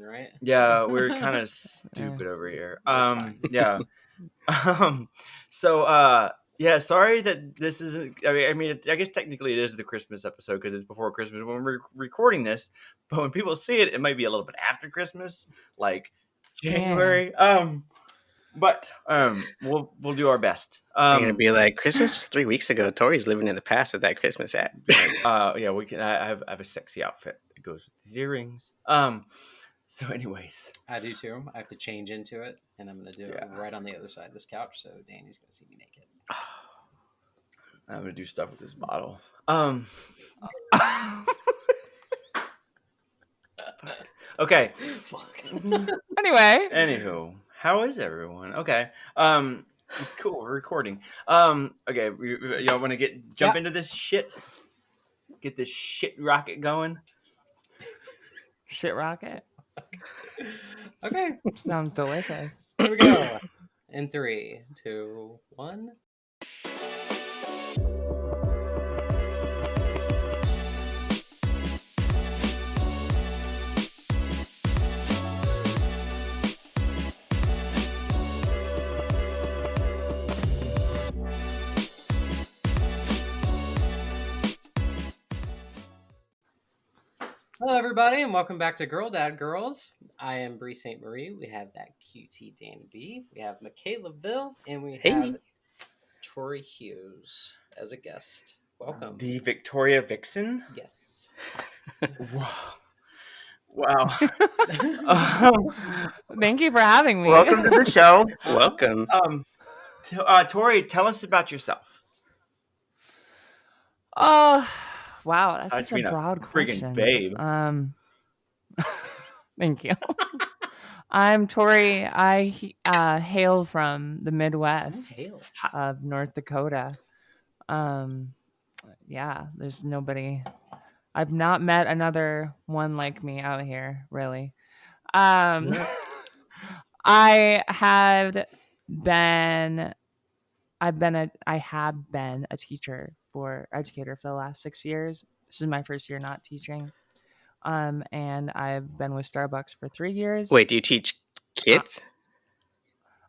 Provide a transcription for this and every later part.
right? Yeah, we're kind of stupid over here. That's fine. Yeah. Yeah, sorry that this isn't. I mean, I guess technically it is the Christmas episode because it's before Christmas when we're recording this. But when people see it, it might be a little bit after Christmas, like January. We'll do our best. They're gonna be like, Christmas was 3 weeks ago. Tori's living in the past with that Christmas hat. Yeah, we can. I have a sexy outfit that goes with these earrings. So, anyways, I do too. I have to change into it, and I'm gonna do it right on the other side of this couch, so Danny's gonna see me naked. I'm gonna do stuff with this bottle. Okay. Fuck. Anywho, how is everyone? Okay. It's cool. We're recording. Okay. Y'all want to jump into this shit? Get this shit rocket going. Shit rocket. Okay. Sounds delicious. Here we go. In 3, 2, 1. Hello, everybody, and welcome back to Girl Dad Girls. I am Bree St. Marie. We have that QT Danny B. We have Michaela Ville, and we have Tori Hughes as a guest. Welcome. The Victoria Vixen? Yes. Wow. Thank you for having me. Welcome to the show. Welcome. Tori, tell us about yourself. Wow, that's such a broad friggin' question. Babe. Thank you. I'm Tori. I hail from the Midwest of North Dakota. Yeah, there's nobody. I've not met another one like me out here, really. I have been a educator for the last 6 years. This is my first year not teaching. And I've been with Starbucks for 3 years. Wait, do you teach kids?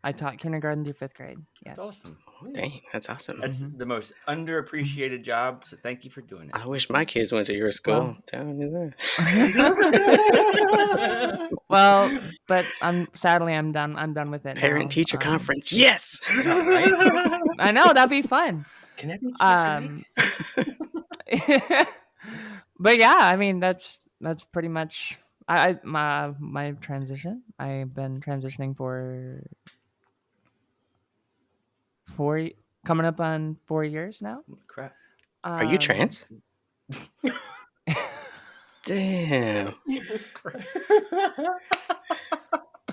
I taught kindergarten through 5th grade. Yes. That's awesome. Dang, that's awesome. That's the most underappreciated job, so thank you for doing it. I wish my kids went to your school. Well, Telling you that. Well, but I'm done. I'm done with it. Parent teacher conference. Yes. I know, that'd be fun. Can that be But yeah, I mean that's pretty much my transition. I've been transitioning for coming up on 4 years now. Crap. Are you trans? Damn. Jesus Christ.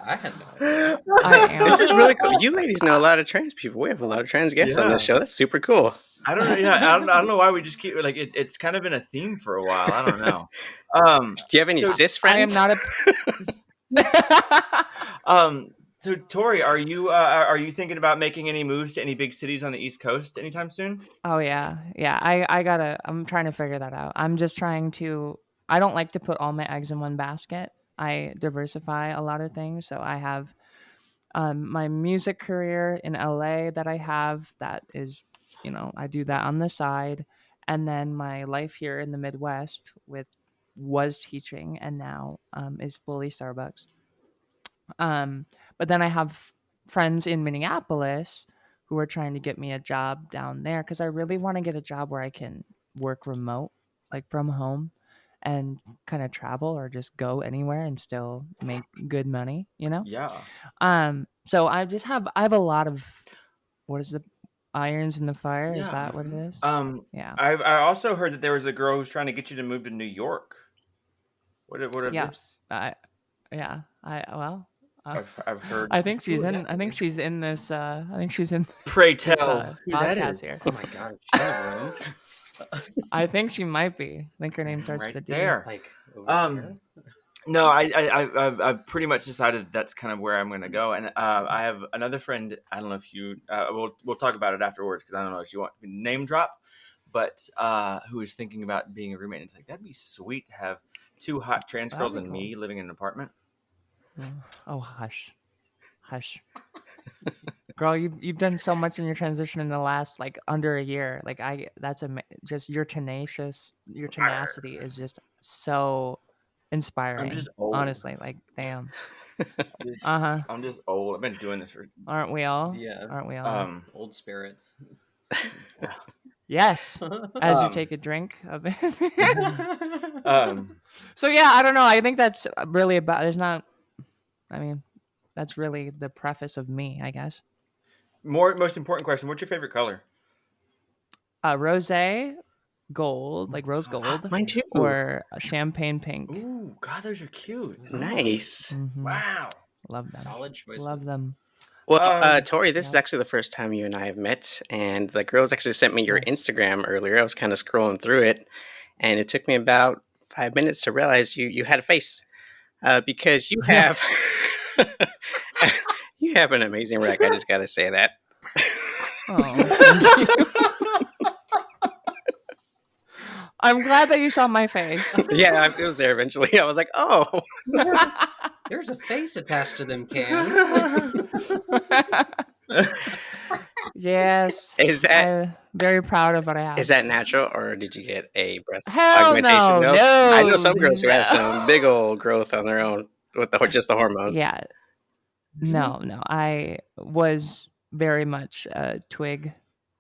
I had no idea. I am. This is really cool. You ladies know a lot of trans people. We have a lot of trans guests on this show. That's super cool. I don't know. Yeah, I don't know why we just keep like it's kind of been a theme for a while. I don't know. Do you have any cis friends? I am not So Tori, are you thinking about making any moves to any big cities on the East Coast anytime soon? Oh yeah. I'm trying to figure that out. I'm just trying to. I don't like to put all my eggs in one basket. I diversify a lot of things. So I have my music career in LA that I have. That is, I do that on the side, and then my life here in the Midwest was teaching, and now is fully Starbucks. But then I have friends in Minneapolis who are trying to get me a job down there because I really want to get a job where I can work remote, like from home, and kind of travel or just go anywhere and still make good money, Yeah. So I have a lot of, what is the irons in the fire? Yeah. Is that what it is? Yeah. I also heard that there was a girl who's trying to get you to move to New York. What are Yeah. this? I've heard. I think she's in. I think she's in this. I think she's in. Pray tell who that podcast is. here. Oh my god, she's in the room. I think she might be. I think her name starts Right with a D. there. Like over here? No, I've pretty much decided that's kind of where I'm going to go, and I have another friend. I don't know if you. We'll talk about it afterwards because I don't know if you want to name drop, but who is thinking about being a roommate? And it's like that'd be sweet to have 2 hot trans girls and me living in an apartment. Oh, hush. Girl, you've done so much in your transition in the last like under a year. Like just your tenacity is just so I'm inspiring. just old. Honestly, like damn. I'm just old. I've been doing this for. Aren't we all? Yeah. Aren't we all? Old spirits. Yes. As you take a drink of it. So yeah, I don't know. I think that's really about. There's not. I mean, that's really the preface of me, I guess. Most important question: what's your favorite color? Rosé, gold, like rose gold. Mine too. Or champagne pink. Ooh, God, those are cute. Nice. Mm-hmm. Wow. Love them. Solid choices. Love them. Well, Tori, this is actually the first time you and I have met, and the girls actually sent me your Instagram earlier. I was kind of scrolling through it, and it took me about 5 minutes to realize you had a face, because you have you have an amazing rec. I just got to say that. Oh, I'm glad that you saw my face. Yeah, it was there eventually. I was like, oh. There's a face attached to them cans. Is Yes. that I'm very proud of what I have. Is that natural, or did you get a breast Hell augmentation? no. I know some girls who have some big old growth on their own with just the hormones. Yeah. No. I was very much a twig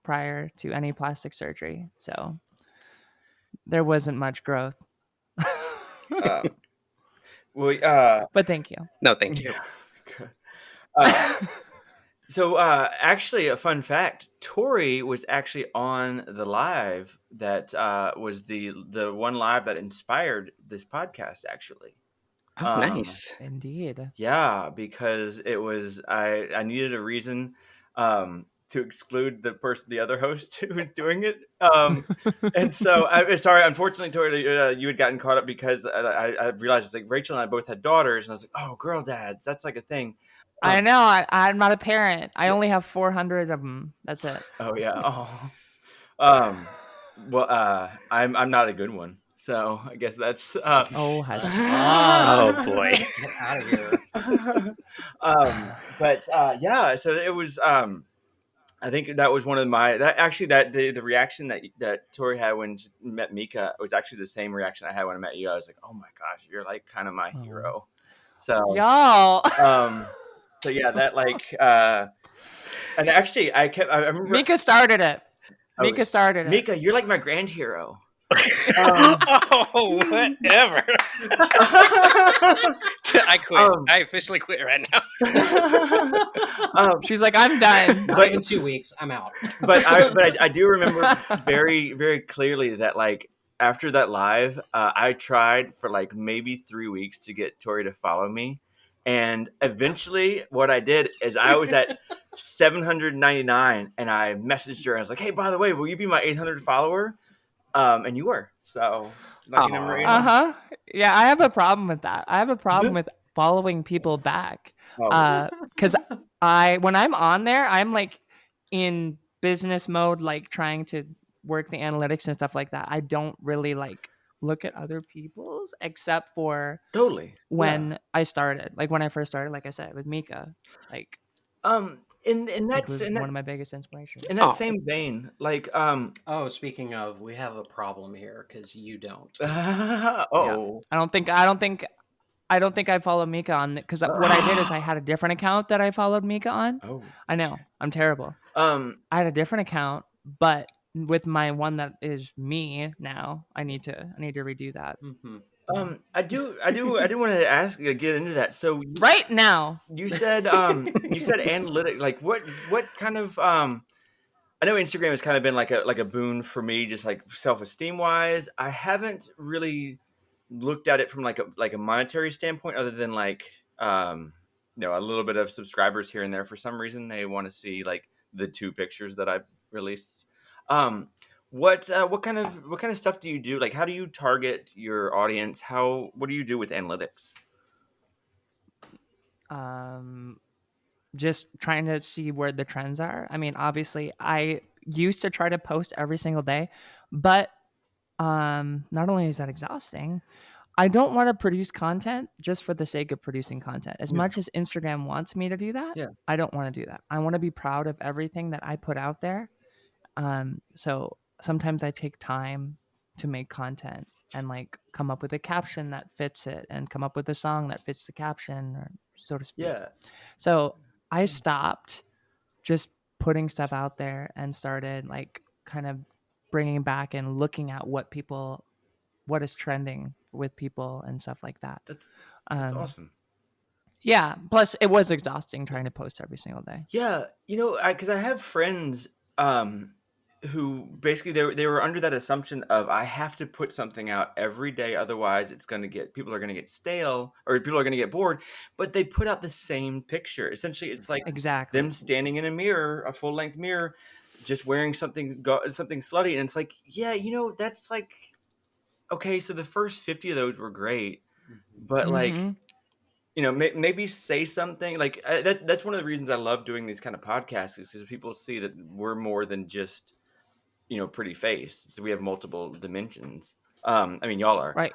prior to any plastic surgery, so there wasn't much growth. But thank you. No, thank you. So, actually, a fun fact: Tori was actually on the live that was the one live that inspired this podcast. Actually, oh, nice, indeed. Yeah, because it was I needed a reason to exclude the other host who was doing it, and so sorry. Unfortunately, Tori, you had gotten caught up because I realized it's like Rachel and I both had daughters, and I was like, oh, girl dads, that's like a thing. I know. I'm not a parent. I only have 400 of them. That's it. Oh yeah. Well, I'm not a good one, so I guess that's. Oh, hush. Oh boy. Get out of here. But yeah. So it was. I think that was one of the reaction that Tori had when she met Mika was actually the same reaction I had when I met you. I was like, oh my gosh, you're like kind of my hero. So y'all. So yeah, that like, and actually, I remember Mika started it. Mika, you're like my grand hero. Oh, whatever. I quit. I officially quit right now. She's like, I'm done. Not even 2 weeks. I'm out. But I do remember very, very clearly that like after that live, I tried for like maybe 3 weeks to get Tori to follow me. And eventually what I did is I was at 799 and I messaged her. I was like, hey, by the way, will you be my 800 follower? And you were. So lucky number 800. Yeah, I have a problem with that. I have a problem with following people back. Because when I'm on there, I'm like in business mode, like trying to work the analytics and stuff like that. I don't really like look at other people's except for when I started, like when I first started, like I said, with Mika, like and that's one of my biggest inspirations. In that same vein, like speaking of, we have a problem here because you don't. Yeah. I don't think I follow Mika on it because what I did is I had a different account that I followed Mika on. Oh, I know, I'm terrible. I had a different account, but with my one that is me now, I need to redo that. Mm-hmm. I do want to get into that. So right now, you said analytic. Like what kind of I know Instagram has kind of been like a boon for me, just like self-esteem wise. I haven't really looked at it from like a monetary standpoint, other than like a little bit of subscribers here and there. For some reason, they want to see like the 2 pictures that I released. What kind of stuff do you do? Like, how do you target your audience? What do you do with analytics? Just trying to see where the trends are. I mean, obviously, I used to try to post every single day, but not only is that exhausting, I don't want to produce content just for the sake of producing content. As much as Instagram wants me to do that, I don't want to do that. I want to be proud of everything that I put out there. So sometimes I take time to make content and like come up with a caption that fits it and come up with a song that fits the caption, or so to speak. Yeah. So I stopped just putting stuff out there and started like kind of bringing back and looking at what is trending with people and stuff like that. That's awesome. Yeah. Plus, it was exhausting trying to post every single day. Yeah, because I have friends who basically they were under that assumption of I have to put something out every day, otherwise people are going to get stale or people are going to get bored. But they put out the same picture. Essentially, it's like them standing in a mirror, a full length mirror, just wearing something slutty, and it's like, yeah, that's like, okay, so the first 50 of those were great, but like. Maybe say something like that's one of the reasons I love doing these kind of podcasts, is because people see that we're more than just, pretty face. So we have multiple dimensions. I mean, y'all are. Right.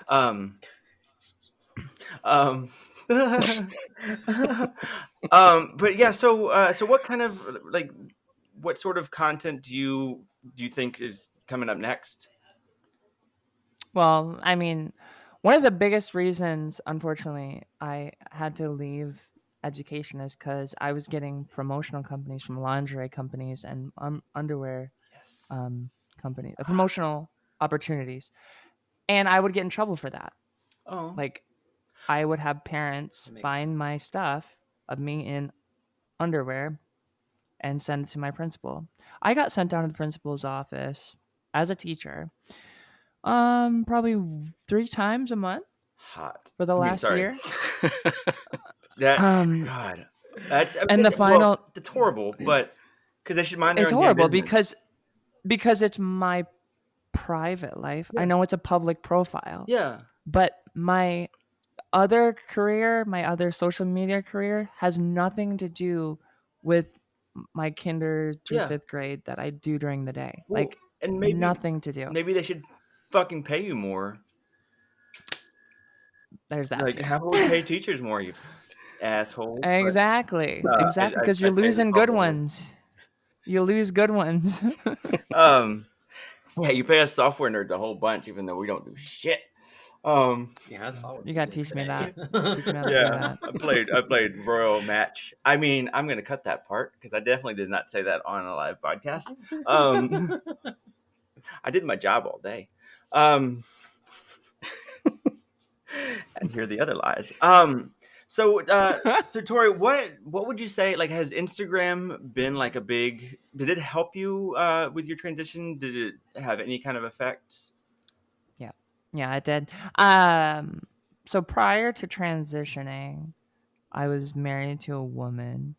But yeah, so what kind of like, what sort of content do you think is coming up next? Well, I mean, one of the biggest reasons, unfortunately, I had to leave education is because I was getting promotional companies from lingerie companies and underwear companies, promotional opportunities, and I would get in trouble for that. Oh, like I would have parents find my stuff of me in underwear and send it to my principal. I got sent down to the principal's office as a teacher. Probably 3 times a month. Hot. For the last year. That God, that's and the final. It's horrible, but because they should mind their own. It's horrible because it's my private life. Yeah. I know it's a public profile. Yeah, but my other career, my other social media career, has nothing to do with my kinder through 5th grade that I do during the day. Well, and maybe nothing to do. Maybe they should fucking pay you more. There's that. Like, how about we pay teachers more, you asshole? Exactly. Exactly. Because you're losing good ones. You lose good ones. Yeah, you pay us software nerds a whole bunch, even though we don't do shit. Yeah, I saw you gotta teach me that. Teach me how to do that. I played Royal Match. I mean, I'm gonna cut that part because I definitely did not say that on a live podcast. I did my job all day. And hear the other lies. So Tori, what would you say? Like, has Instagram been like did it help you with your transition? Did it have any kind of effects? Yeah, it did. So prior to transitioning, I was married to a woman,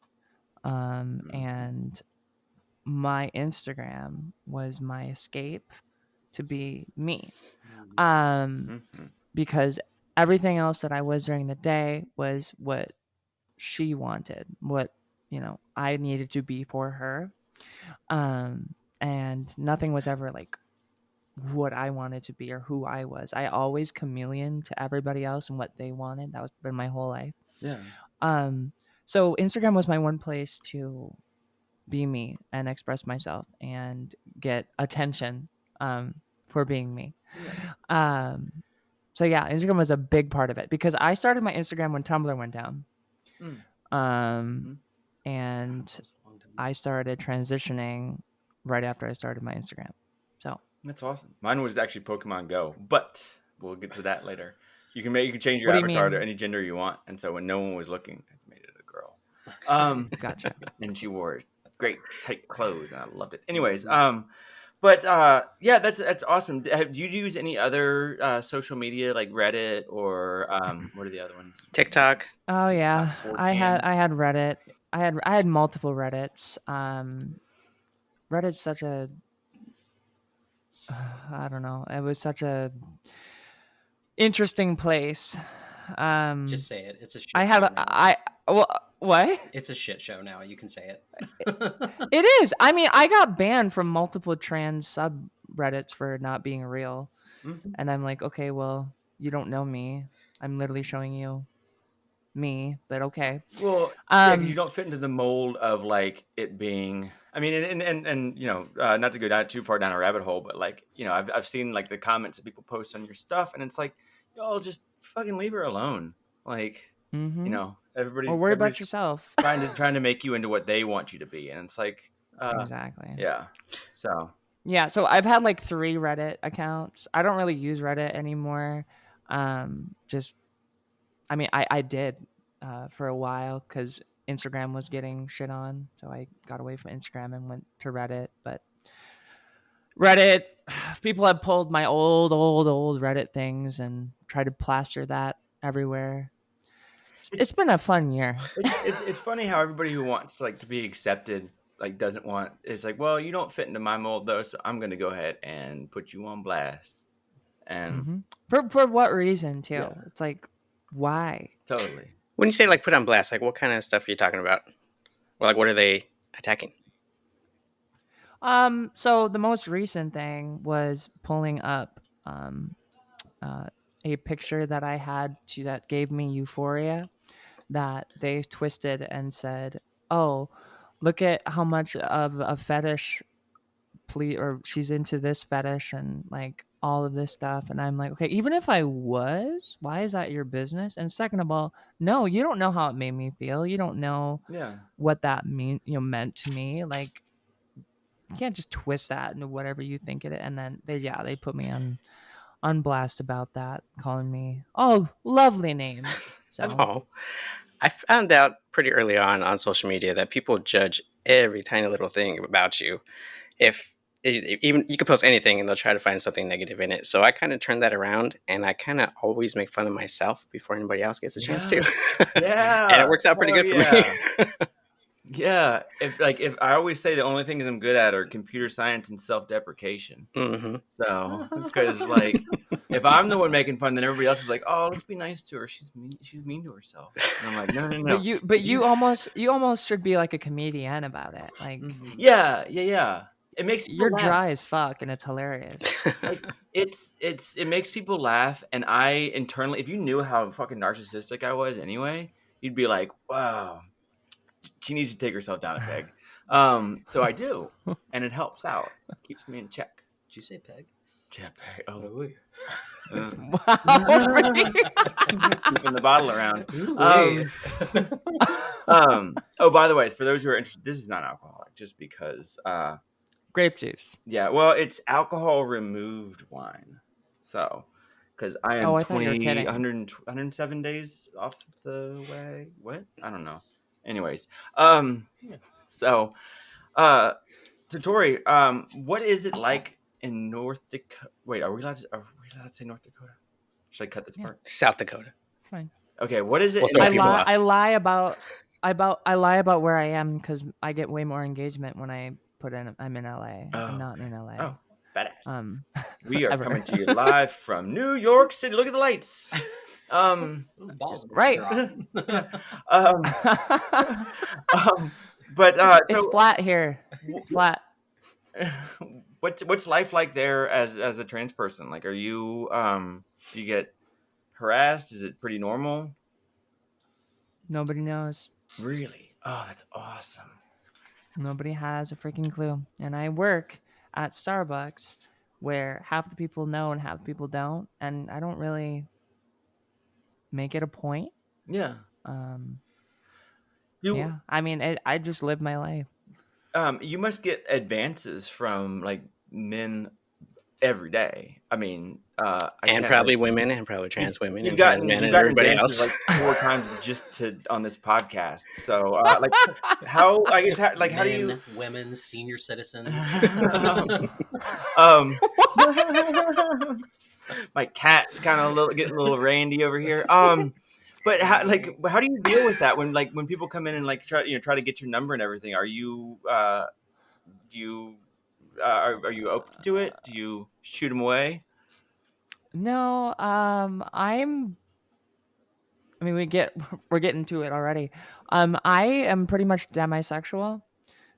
and my Instagram was my escape to be me. Because everything else that I was during the day was what she wanted, what I needed to be for her, and nothing was ever like what I wanted to be or who I was. I always chameleon to everybody else and what they wanted. That was been my whole life. Yeah. So Instagram was my one place to be me and express myself and get attention for being me. Yeah. So yeah, Instagram was a big part of it because I started my Instagram when Tumblr went down. And I started transitioning right after I started my Instagram. So that's awesome. Mine was actually Pokemon Go, but we'll get to that later. You can change your avatar to any gender you want, and so when no one was looking, I made it a girl. Gotcha. And she wore great tight clothes, and I loved it. Anyways, but yeah, that's awesome. Do you use any other social media like Reddit or what are the other ones? TikTok. Oh yeah, I had Reddit. I had multiple Reddits. Reddit's such a I don't know. It was such a interesting place. Just say it. It's a shit what? It's a shit show now. You can say it. It is. I mean, I got banned from multiple trans subreddits for not being real. And I'm like, okay, well, You don't know me. I'm literally showing you me, but okay. Well, yeah, because you don't fit into the mold of like it being. I mean, and you know, not to go down too far down a rabbit hole, but like you know, I've seen like the comments that people post on your stuff, and it's like, y'all just fucking leave her alone. Like, you know, Or worry about everybody's yourself. trying to make you into what they want you to be, and it's like, Exactly. yeah. So Yeah, so I've had like 3 Reddit accounts. I don't really use Reddit anymore. Just I mean, I did for a while because Instagram was getting shit on, so I got away from Instagram and went to Reddit. But Reddit, people have pulled my old Reddit things and tried to plaster that everywhere. It's been a fun year. it's funny how everybody who wants like to be accepted like doesn't want. It's like, well, you don't fit into my mold though, so I'm gonna go ahead and put you on blast. And For what reason too? Yeah. It's like, why? totally. When you say like put on blast, like what kind of stuff are you talking about? Or like what are they attacking? So the most recent thing was pulling up a picture that I had that gave me euphoria, that they twisted and said, "Oh, look at how much of a fetish or she's into this fetish and like all of this stuff." And I'm like, okay, even if I was, why is that your business? And second of all, no, you don't know how it made me feel. You don't know Yeah. what that meant to me. Like, you can't just twist that into whatever you think it is. And then they put me on blast about that, calling me, oh, lovely names. So Oh, I found out pretty early on social media that people judge every tiny little thing about you. If even you could post anything and they'll try to find something negative in it. So I kind of turn that around and I kind of always make fun of myself before anybody else gets a chance to. Yeah. And it works out pretty good for me. Yeah. If I always say the only things I'm good at are computer science and self-deprecation. Mm-hmm. So because like if I'm the one making fun, then everybody else is like, oh, let's be nice to her. She's mean to herself. And I'm like, no. But you almost should be like a comedian about it. Like, Yeah. It makes people you're laugh. dry as fuck and it's hilarious. Like, it makes people laugh, and I internally, if you knew how fucking narcissistic I was anyway, you'd be like, wow, she needs to take herself down a peg. So I do, and it helps out, keeps me in check. Did you say peg? Yeah, peg. Oh, Wow. keeping the bottle around. Ooh-wee. Oh, by the way, for those who are interested, this is not alcoholic, just because. Grape juice. Yeah, well, it's alcohol removed wine. So, because I am Oh, I thought you were 20, kidding. 107 days off the way. What? I don't know. Anyways, so, so Tori, what is it like in North Dakota? Wait, are we allowed to say North Dakota? Should I cut this part? South Dakota. Fine. Okay, what is it? We'll throw like- people off. I lie about where I am because I get way more engagement when I put in I'm in LA. Oh, I'm not in LA. Oh, badass. We are coming to you live from New York City. Look at the lights. Balls Right. But it's so, flat here. It's flat. what's life like there as a trans person? Like, are you do you get harassed? Is it pretty normal? Nobody knows. Really? Oh, that's awesome. Nobody has a freaking clue. And I work at Starbucks where half the people know and half the people don't. And I don't really make it a point. Yeah. Yeah. I mean, I just live my life. You must get advances from like men every day. I mean, and probably women, and probably trans women, You've and trans men, and everybody else. Like 4 times just on this podcast. So, like, how do you? Women, senior citizens. My cat's kind of getting a little randy over here. But how do you deal with that when people come in and like try to get your number and everything? Are you are you open to it? Do you shoot them away? No, I mean, we're getting to it already. I am pretty much demisexual,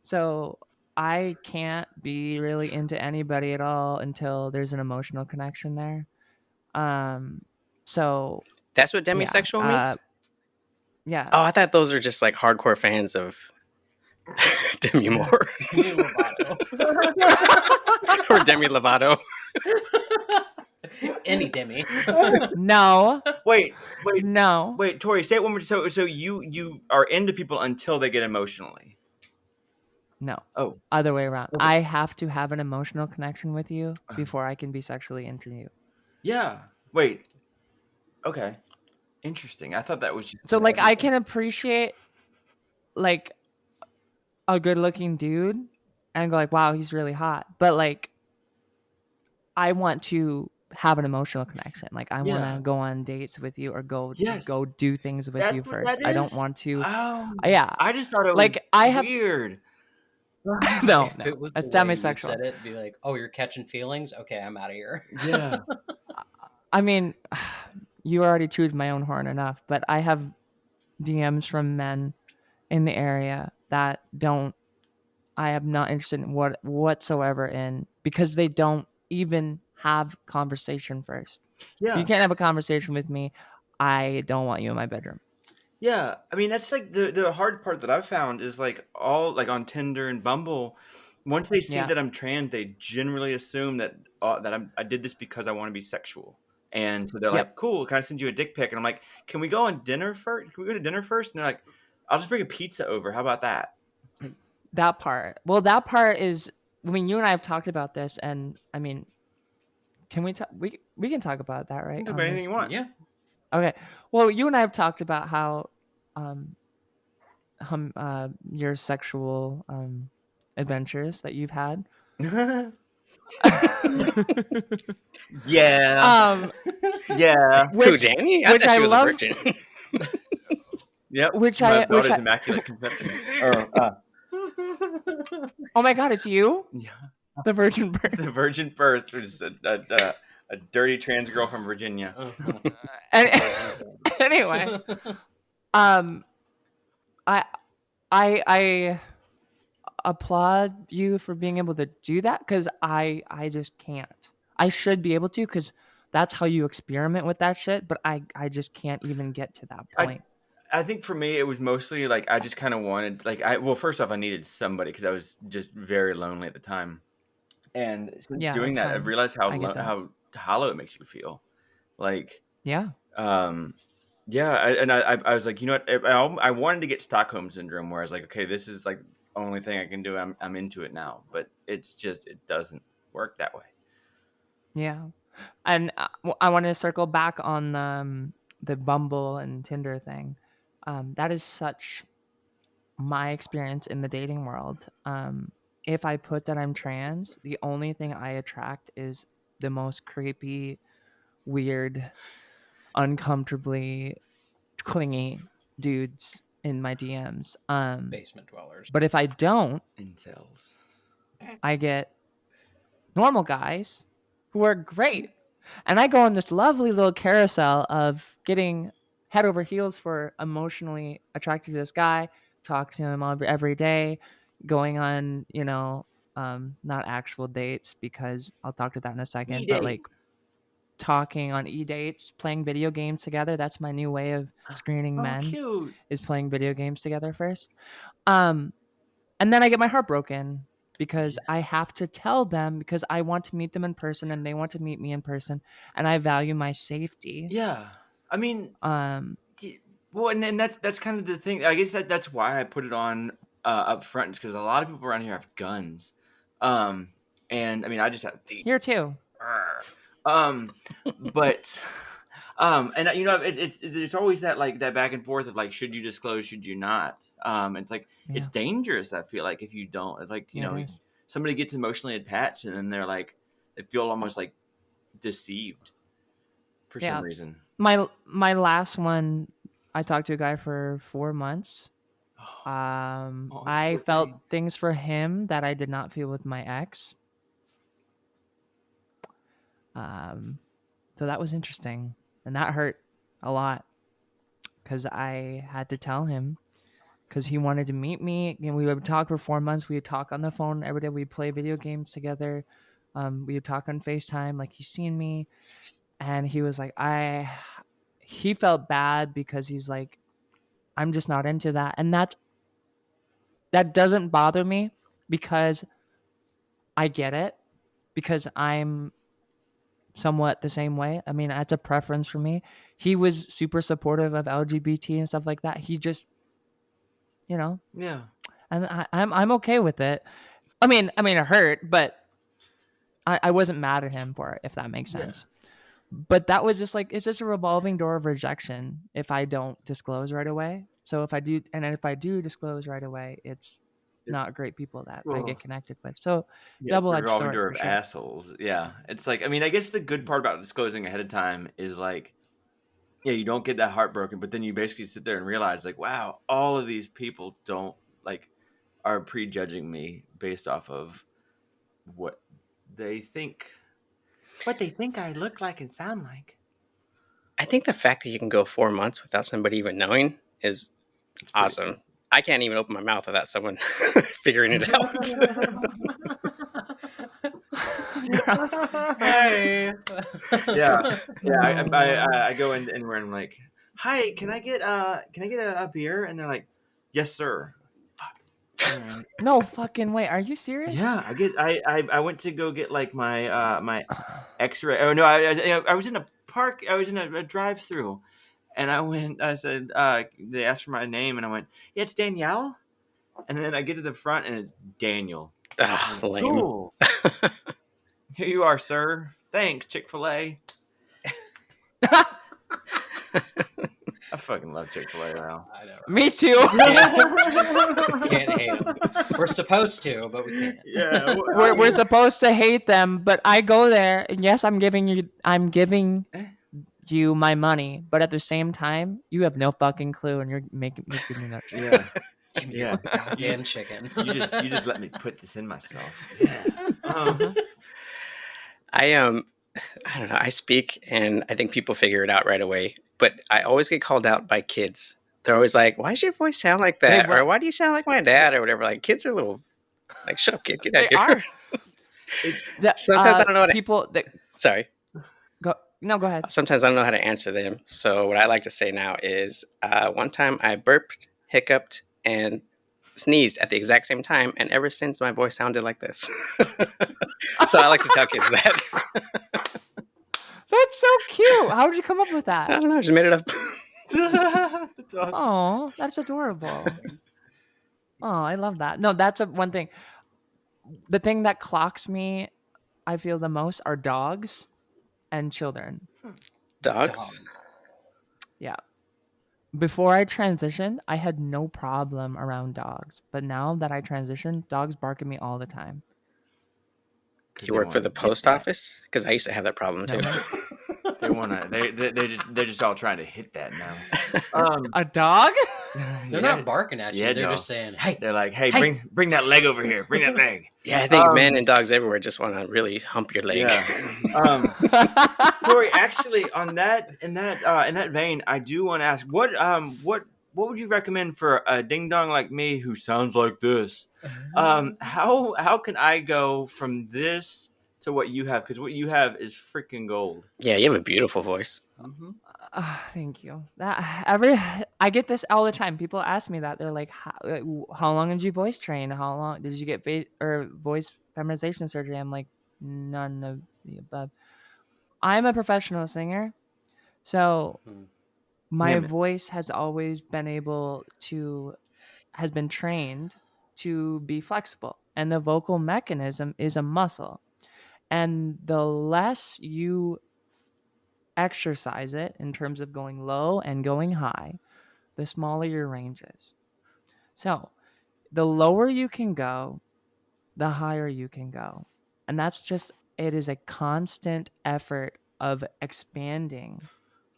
so I can't be really into anybody at all until there's an emotional connection there. So That's what demisexual means? Yeah. Oh, I thought those are just like hardcore fans of Demi Moore. Demi Lovato. Or Demi Lovato. Any Demi. No. Wait, No. Tori, say it one more. So you are into people until they get emotionally. No. Oh, Other way around. Okay. I have to have an emotional connection with you before I can be sexually into you. yeah. Wait. Okay. Interesting. I thought that was just So like I can appreciate like a good looking dude and go like, wow, he's really hot. But like I want to have an emotional connection. Like I want to go on dates with you or go do things with you That's what first. that is. I don't want to. Oh, Yeah. I just thought it was Like I have weird. no, If no. it was It's the way you demisexual. said it, be like, oh, you're catching feelings? Okay, I'm out of here. Yeah. I mean, you already chewed my own horn enough, but I have DMs from men in the area that I am not interested in whatsoever in because they don't even have conversation first. Yeah. If you can't have a conversation with me, I don't want you in my bedroom. Yeah, I mean that's like the hard part that I've found is like all like on Tinder and Bumble. Once they see that I'm trans, they generally assume that I did this because I want to be sexual, and so they're like, "Cool, can I send you a dick pic?" And I'm like, "Can we go on dinner first? Can we go to dinner first?" And they're like, "I'll just bring a pizza over. How about that?" That part. Well, that part is. I mean, you and I have talked about this, and I mean, can we talk? We can talk about that, right? You can talk about anything you want. Yeah. Okay. Well, you and I have talked about how your sexual adventures that you've had. Yeah. Yeah. Who, Dani? I thought she was a virgin. Yep. Which My I daughter's immaculate conception. Oh my God, it's you? Yeah. The virgin birth. The virgin birth was a dirty trans girl from Virginia. Anyway, I applaud you for being able to do that because I just can't. I should be able to because that's how you experiment with that shit, but I just can't even get to that point. I think for me it was mostly like I just kind of wanted like first off I needed somebody because I was just very lonely at the time, and since doing that I realized how hollow it makes you feel. Like I was like, you know what, I wanted to get Stockholm syndrome where I was like, okay, this is like the only thing I can do. I'm into it now, but it doesn't work that way. Yeah, and I want to circle back on the Bumble and Tinder thing. That is such my experience in the dating world. If I put that I'm trans, the only thing I attract is the most creepy, weird, uncomfortably clingy dudes in my DMs. Basement dwellers. But if I don't, incels, I get normal guys who are great. And I go on this lovely little carousel of getting head over heels for emotionally attracted to this guy, talk to him every day, going on, not actual dates because I'll talk to that in a second, but like talking on e-dates, playing video games together. That's my new way of screening men. Cute. Is playing video games together first. And then I get my heart broken because I have to tell them because I want to meet them in person and they want to meet me in person and I value my safety. Yeah. I mean, well, and that's kind of the thing. I guess that's why I put it on up front, is because a lot of people around here have guns. And I mean, I just have thieves. Here too. But and you know, it's always that like that back and forth of like, should you disclose, should you not? It's like it's dangerous. I feel like if you don't, it's like somebody gets emotionally attached and then they're like, they feel almost like deceived for some reason. My last one, I talked to a guy for 4 months. I felt things for him that I did not feel with my ex. So that was interesting, and that hurt a lot because I had to tell him because he wanted to meet me. And we would talk for 4 months. We would talk on the phone every day. We'd play video games together. We would talk on FaceTime, like he's seen me, and he was like, I he felt bad because he's like, I'm just not into that. And that doesn't bother me because I get it, because I'm somewhat the same way. I mean, that's a preference for me. He was super supportive of LGBT and stuff like that. He just, Yeah. and I'm okay with it. I mean, it hurt, but I wasn't mad at him for it, if that makes sense. But that was just like, it's just a revolving door of rejection if I don't disclose right away. So if I do, and if I do disclose right away, it's not great people that I get connected with. So double-edged sword door for of sure. assholes. Yeah, it's like, I mean, I guess the good part about disclosing ahead of time is like, yeah, you don't get that heartbroken, but then you basically sit there and realize like, wow, all of these people are prejudging me based off of what they think I look like and sound like. I think the fact that you can go 4 months without somebody even knowing is awesome. Cool. I can't even open my mouth without someone figuring it out. Hey. Yeah. I go in and I'm like, hi, can I get a beer? And they're like, yes, sir. Fuck. No fucking way. Are you serious? Yeah, I went to go get like my my X-ray. Oh no, I was in a park. I was in a drive-through, and I said, they asked for my name, and I went, yeah, it's Danielle. And then I get to the front, and it's Daniel. Oh, lame. Cool. Here you are, sir. Thanks, Chick-fil-A. I fucking love Chick-fil-A now. I know, right? Me too. Can't hate them. We're supposed to, but we can't. Yeah, we're supposed to hate them, but I go there, and yes, I'm giving you my money, but at the same time, you have no fucking clue, and you're making me nuts. Yeah. Give me your goddamn chicken. You just let me put this in myself. Yeah. I don't know. I speak, and I think people figure it out right away. But I always get called out by kids. They're always like, "Why does your voice sound like that?" Or "Why do you sound like my dad?" Or whatever. Like, kids are little. Like, shut up, kid. Get out of here. Sometimes I don't know what people. Sorry. Go ahead. Sometimes I don't know how to answer them. So what I like to say now is, one time I burped, hiccuped, and sneezed at the exact same time, and ever since my voice sounded like this. So I like to tell kids that. That's so cute. How did you come up with that? I don't know. I just made it up. That's awesome. Oh, that's adorable. Oh, I love that. No, that's one thing. The thing that clocks me, I feel the most, are dogs and children. Dogs? Yeah. Before I transitioned, I had no problem around dogs. But now that I transitioned, dogs bark at me all the time. You work for the post office? Because I used to have that problem too. They're just all trying to hit that now. A dog? They're not barking at you. Yeah, they're just saying, "Hey." They're like, "Hey, bring that leg over here. Bring that leg." Yeah, I think men and dogs everywhere just want to really hump your leg. Yeah. Tori, actually, in that vein, I do want to ask, what would you recommend for a ding dong like me who sounds like this? How can I go from this to what you have? Because what you have is freaking gold. Yeah, you have a beautiful voice. Mm-hmm. Thank you. I get this all the time. People ask me that. They're like, "How long did you voice train? How long did you get voice feminization surgery?" I'm like, none of the above. I'm a professional singer, so my voice has always been trained to be flexible, and the vocal mechanism is a muscle, and the less you exercise it in terms of going low and going high, the smaller your range is. So the lower you can go, the higher you can go. And that's just, it is a constant effort of expanding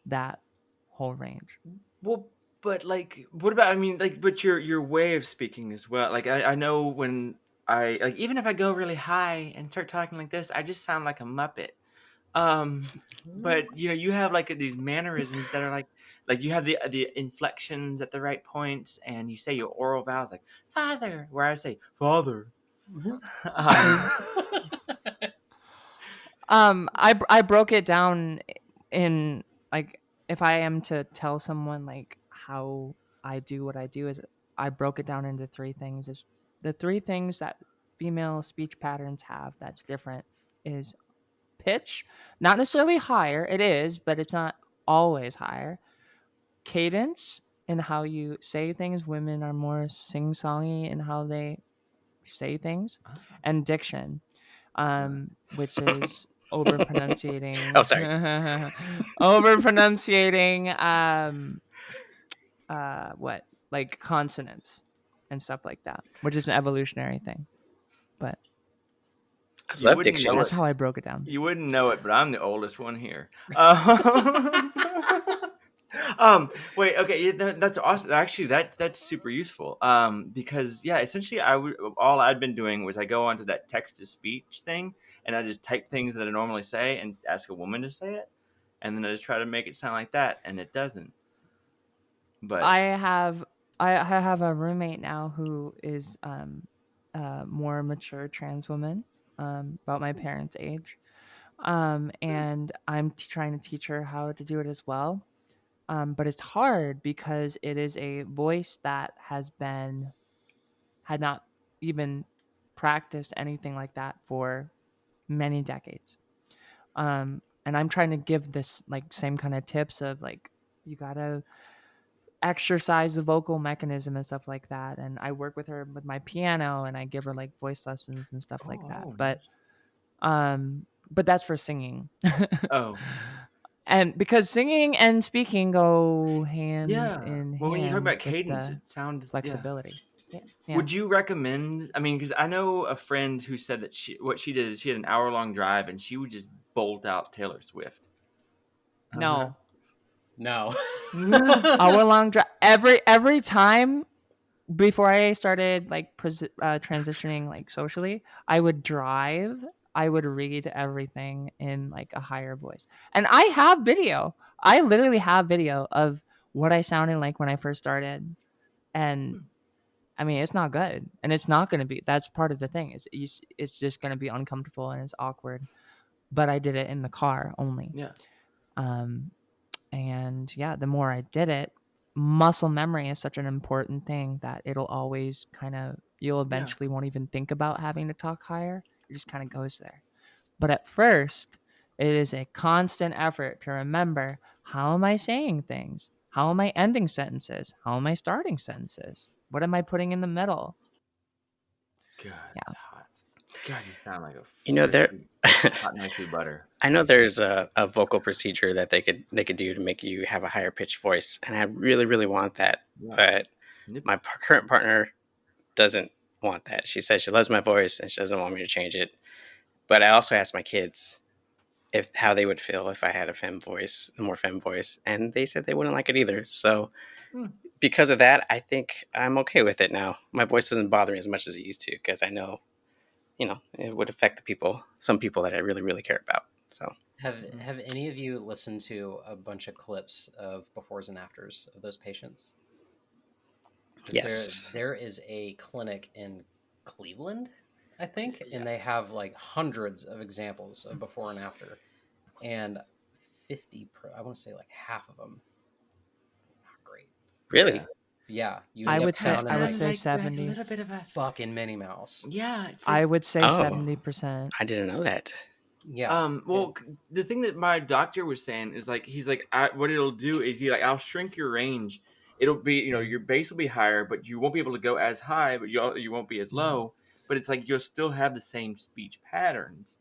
that whole range. Well, but like, what about, I mean, like, but your way of speaking as well. Like, I know when even if I go really high and start talking like this, I just sound like a Muppet. But you have like these mannerisms that are like you have the inflections at the right points, and you say your oral vowels like father, where I say father. I broke it down in if I am to tell someone like how I do what I do, is I broke it down into three things. Is the three things that female speech patterns have that's different is pitch, not necessarily higher. It is, but it's not always higher. Cadence and how you say things. Women are more sing-songy in how they say things, and diction, which is over pronunciating. Oh, sorry. Over pronunciating. What, like consonants and stuff like that, which is an evolutionary thing. But I You love wouldn't diction. know that's it. how I broke it down. You wouldn't know it, but I'm the oldest one here. Wait, okay, yeah, that's awesome. Actually, that's super useful. Because yeah, essentially, all I'd been doing was I go onto that text to speech thing, and I just type things that I normally say and ask a woman to say it, and then I just try to make it sound like that, and it doesn't. But I have a roommate now who is a more mature trans woman, about my parents' age, and I'm trying to teach her how to do it as well. But it's hard because it is a voice that had not even practiced anything like that for many decades. And I'm trying to give this like same kind of tips of like you gotta exercise the vocal mechanism and stuff like that. And I work with her with my piano and I give her like voice lessons and stuff like that. But that's for singing. oh And because singing and speaking go hand yeah, in well, when you talk hand about with cadence, the it sounds flexibility. Yeah. Yeah. Would you recommend? I mean, because I know a friend who said that what she did is she had an hour-long drive and she would just bolt out Taylor Swift. No. No. Hour long drive every time before I started like transitioning like socially, I would drive. I would read everything in like a higher voice, and I have video. I literally have video of what I sounded like when I first started, and I mean it's not good, and it's not going to be. That's part of the thing. It's just going to be uncomfortable and it's awkward. But I did it in the car only. Yeah. Um, and yeah, the more I did it, muscle memory is such an important thing that it'll always kind of, you'll eventually won't even think about having to talk higher. It just kind of goes there. But at first, it is a constant effort to remember, how am I saying things? How am I ending sentences? How am I starting sentences? What am I putting in the middle? God, Yeah. it's hot. God, you sound like a There. hot nicely butter. I know there's a vocal procedure that they could do to make you have a higher pitched voice, and I really really want that, but my current partner doesn't want that. She says she loves my voice and she doesn't want me to change it. But I also asked my kids how they would feel if I had a more femme voice, and they said they wouldn't like it either. So because of that, I think I'm okay with it now. My voice doesn't bother me as much as it used to because I know, it would affect some people that I really really care about. So have any of you listened to a bunch of clips of befores and afters of those patients? Yes. There is a clinic in Cleveland, I think, and they have like hundreds of examples of before and after, and I want to say like half of them not great. Really? Yeah, you I would say like 70. a little bit of a fucking Minnie Mouse. Yeah, it's I would say 70%. I didn't know that. Yeah. Well, the thing that my doctor was saying is like he's like what it'll do is I'll shrink your range. It'll be your bass will be higher, but you won't be able to go as high, but you won't be as low. But it's like you'll still have the same speech patterns.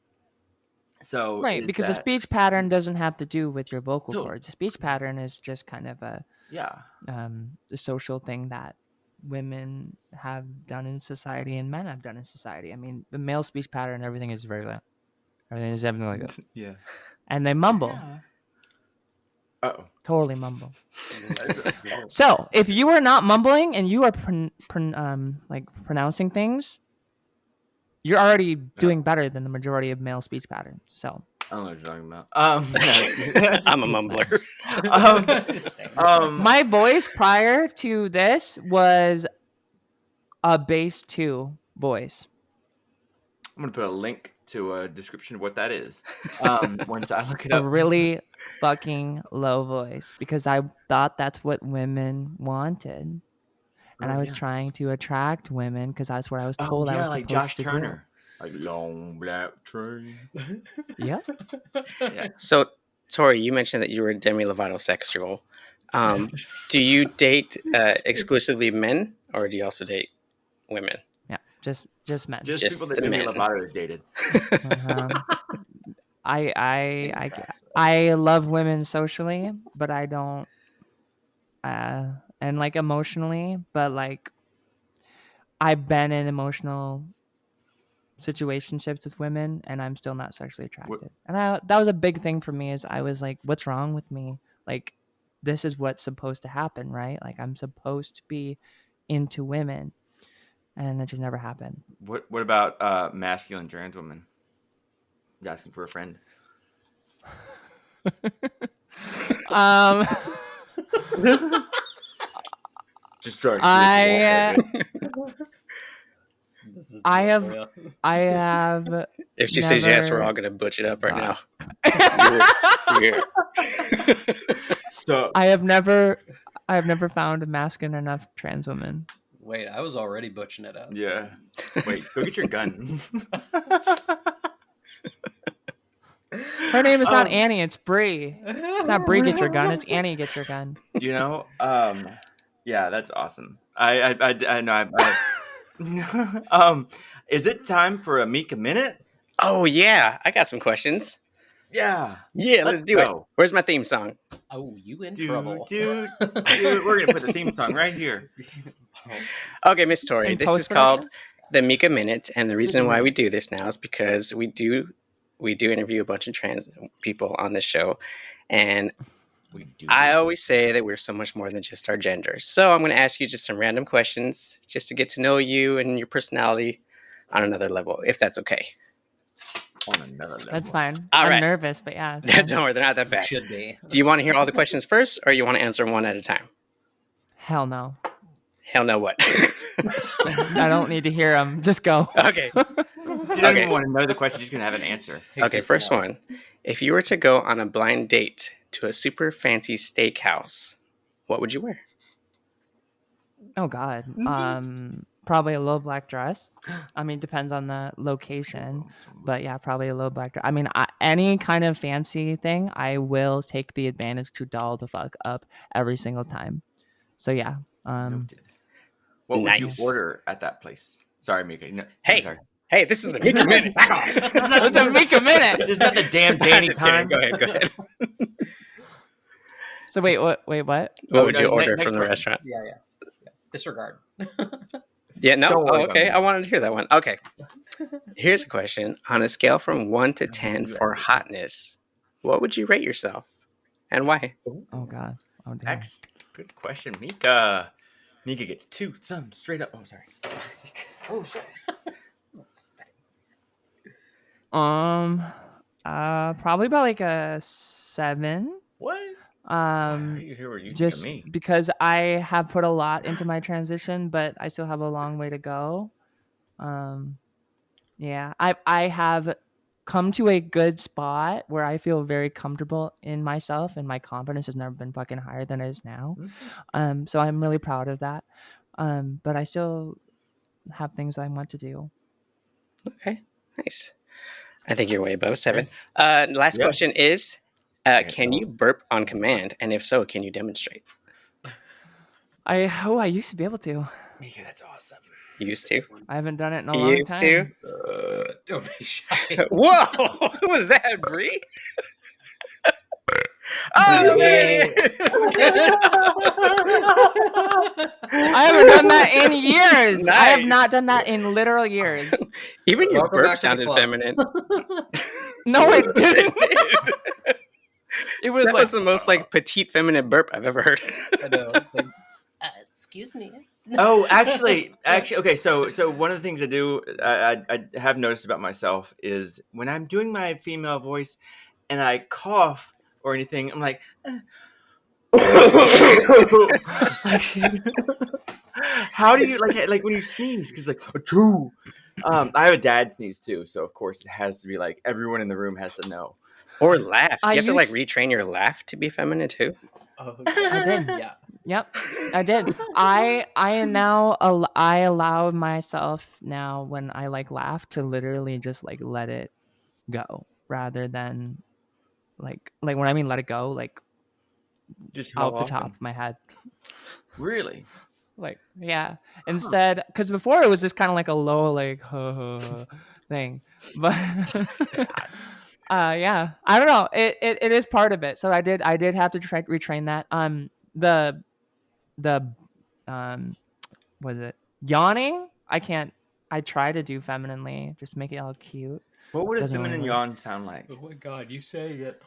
So Right, because the speech pattern doesn't have to do with your vocal cords. The speech pattern is just kind of a the social thing that women have done in society and men have done in society. I mean, the male speech pattern, everything is very loud. Everything is definitely like that. Yeah. And they mumble. Uh-oh. Totally mumble. So, if you are not mumbling and you are pronouncing things, you're already doing better than the majority of male speech patterns. So I don't know what you're talking about. I'm a mumbler. My voice prior to this was a bass 2 voice. I'm gonna put a link to a description of what that is. Once I look it A up. really fucking low voice because I thought that's what women wanted. And I was trying to attract women because that's what I was told I was like supposed Josh to Turner. Like long black train. do. Yep. Yeah. So, Tori, you mentioned that you were Demi Lovato sexual. Do you date exclusively men, or do you also date women? Yeah. Just men. Just Just people that the Demi men. Lovato has dated. I love women socially, but I don't and like emotionally, but like I've been in emotional situationships with women and I'm still not sexually attracted. And that was a big thing for me is I was like, what's wrong with me? Like this is what's supposed to happen, right? Like I'm supposed to be into women. And it just never happened. What about masculine trans women? You asking for a friend? Just trying. I have. If she says yes, we're all gonna butch it up right now. So I have never found a masculine enough trans woman. Wait, I was already butching it up. Yeah. Wait, go get your gun. Her name is not Annie, it's Bree. It's not Bree gets your gun, it's Annie gets your gun. You know, yeah, that's awesome. I know. Is it time for a Mika minute? Oh yeah, I got some questions. Yeah, let's do it. Where's my theme song? Oh, you in trouble. Dude, we're gonna put the theme song right here. Okay, Miss Tori, this is called the Mika Minute, and the reason why we do this now is because we do interview a bunch of trans people on this show, and I always say that we're so much more than just our gender. So I'm going to ask you just some random questions just to get to know you and your personality on another level, if that's okay. On another level. That's fine. All I'm right. nervous, but yeah. Don't worry, they're not that bad. Should be. Do you want to hear all the questions first, or you want to answer them one at a time? Hell no. Hell no what? I don't need to hear them. Just go. Okay. You don't even want to know the question. You're just going to have an answer. Okay, first one. If you were to go on a blind date to a super fancy steakhouse, what would you wear? Oh, God. Probably a low black dress. I mean, depends on the location. But yeah, probably a low black dress. I mean, any kind of fancy thing, I will take the advantage to doll the fuck up every single time. So yeah. What would you order at that place? Sorry, Mika. No, Hey, this is the Mika Minute. It's a Mika Minute. It's not the damn Dani time. Go ahead. So wait, what? What would you order from the restaurant? Yeah. Disregard. Yeah, no? Oh, okay. I wanted to hear that one. Okay. Here's a question. On a scale from 1 to 10 for hotness, what would you rate yourself? And why? Oh, God. Oh, damn. Good question, Mika. Mika gets 2 thumbs straight up. Oh, sorry. Oh, shit. Probably about like a 7. What? You just because I have put a lot into my transition, but I still have a long way to go. Yeah, I have come to a good spot where I feel very comfortable in myself, and my confidence has never been fucking higher than it is now. So I'm really proud of that. But I still have things I want to do. Okay, nice. I think you're way above 7. Last question is, can you burp on command? And if so, can you demonstrate? I used to be able to. Mika, that's awesome. You used to? I haven't done it in a long time. Used to? Don't be shy. Whoa! Who was that, Bree? Oh, yeah. I haven't done that in years. Nice. I have not done that in literal years. Even your burp sounded feminine. No, it didn't. It was that was the most like petite feminine burp I've ever heard. I know. Excuse me. Oh, actually, okay. So one of the things I do, I have noticed about myself is when I'm doing my female voice and I cough or anything, I'm like, how do you like when you sneeze? Because like, achoo. I have a dad sneeze too, so of course it has to be like everyone in the room has to know. Or laugh. I You have to like used- retrain your laugh to be feminine too. Oh, I did. Yeah. Yep, I did. I now I allow myself now when I like laugh to literally just like let it go rather than like when I mean let it go, like Just how out the top often? of my head. Really? Like yeah. Instead, because before it was just kind of like a low like thing, but yeah, I don't know. It is part of it. So I did have to retrain that. The was it yawning? I can't. I try to do femininely, just make it all cute. What would a Doesn't really feminine work. yawn sound like? Oh my God, you saying it?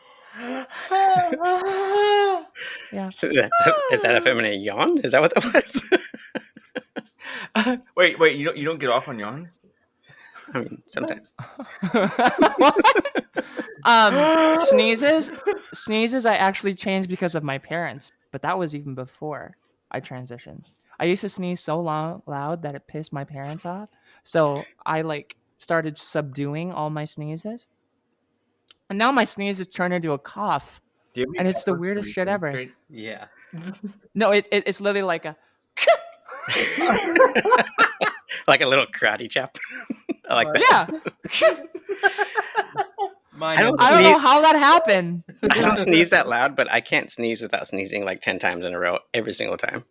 Yeah. Is that a feminine yawn? Is that what that was? Wait, you don't get off on yawns? I mean, sometimes. What? Sneezes. I actually changed because of my parents, but that was even before I transitioned. I used to sneeze so loud that it pissed my parents off. So I like started subduing all my sneezes, and now my sneezes turn into a cough, Do you have any and it's the pepper weirdest shit ever. Straight, yeah. No, it's literally like a. Like a little karate chop. I like that. Yeah. Mine I don't I don't know sneeze. how that happened. I don't sneeze that loud, but I can't sneeze without sneezing like 10 times in a row every single time.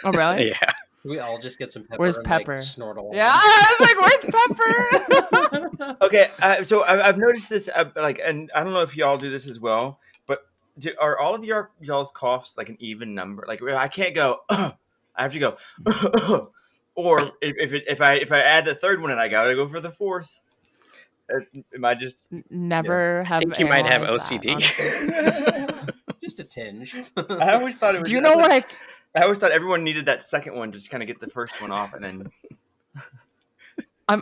Oh really? Yeah. We all just get some pepper Where's and Pepper? like snort along. Yeah, I was like, where's Pepper? Okay, so I've noticed this, like, and I don't know if y'all do this as well, but are all of y'all's coughs like an even number? Like, I can't go. I have to go. Or if I add the third one and I gotta go for the fourth. Am I just? Never I have think you might have analyzed that, OCD. honestly. Just a tinge. I always thought it was. Do you know what I always thought everyone needed that second one just to kind of get the first one off, and then.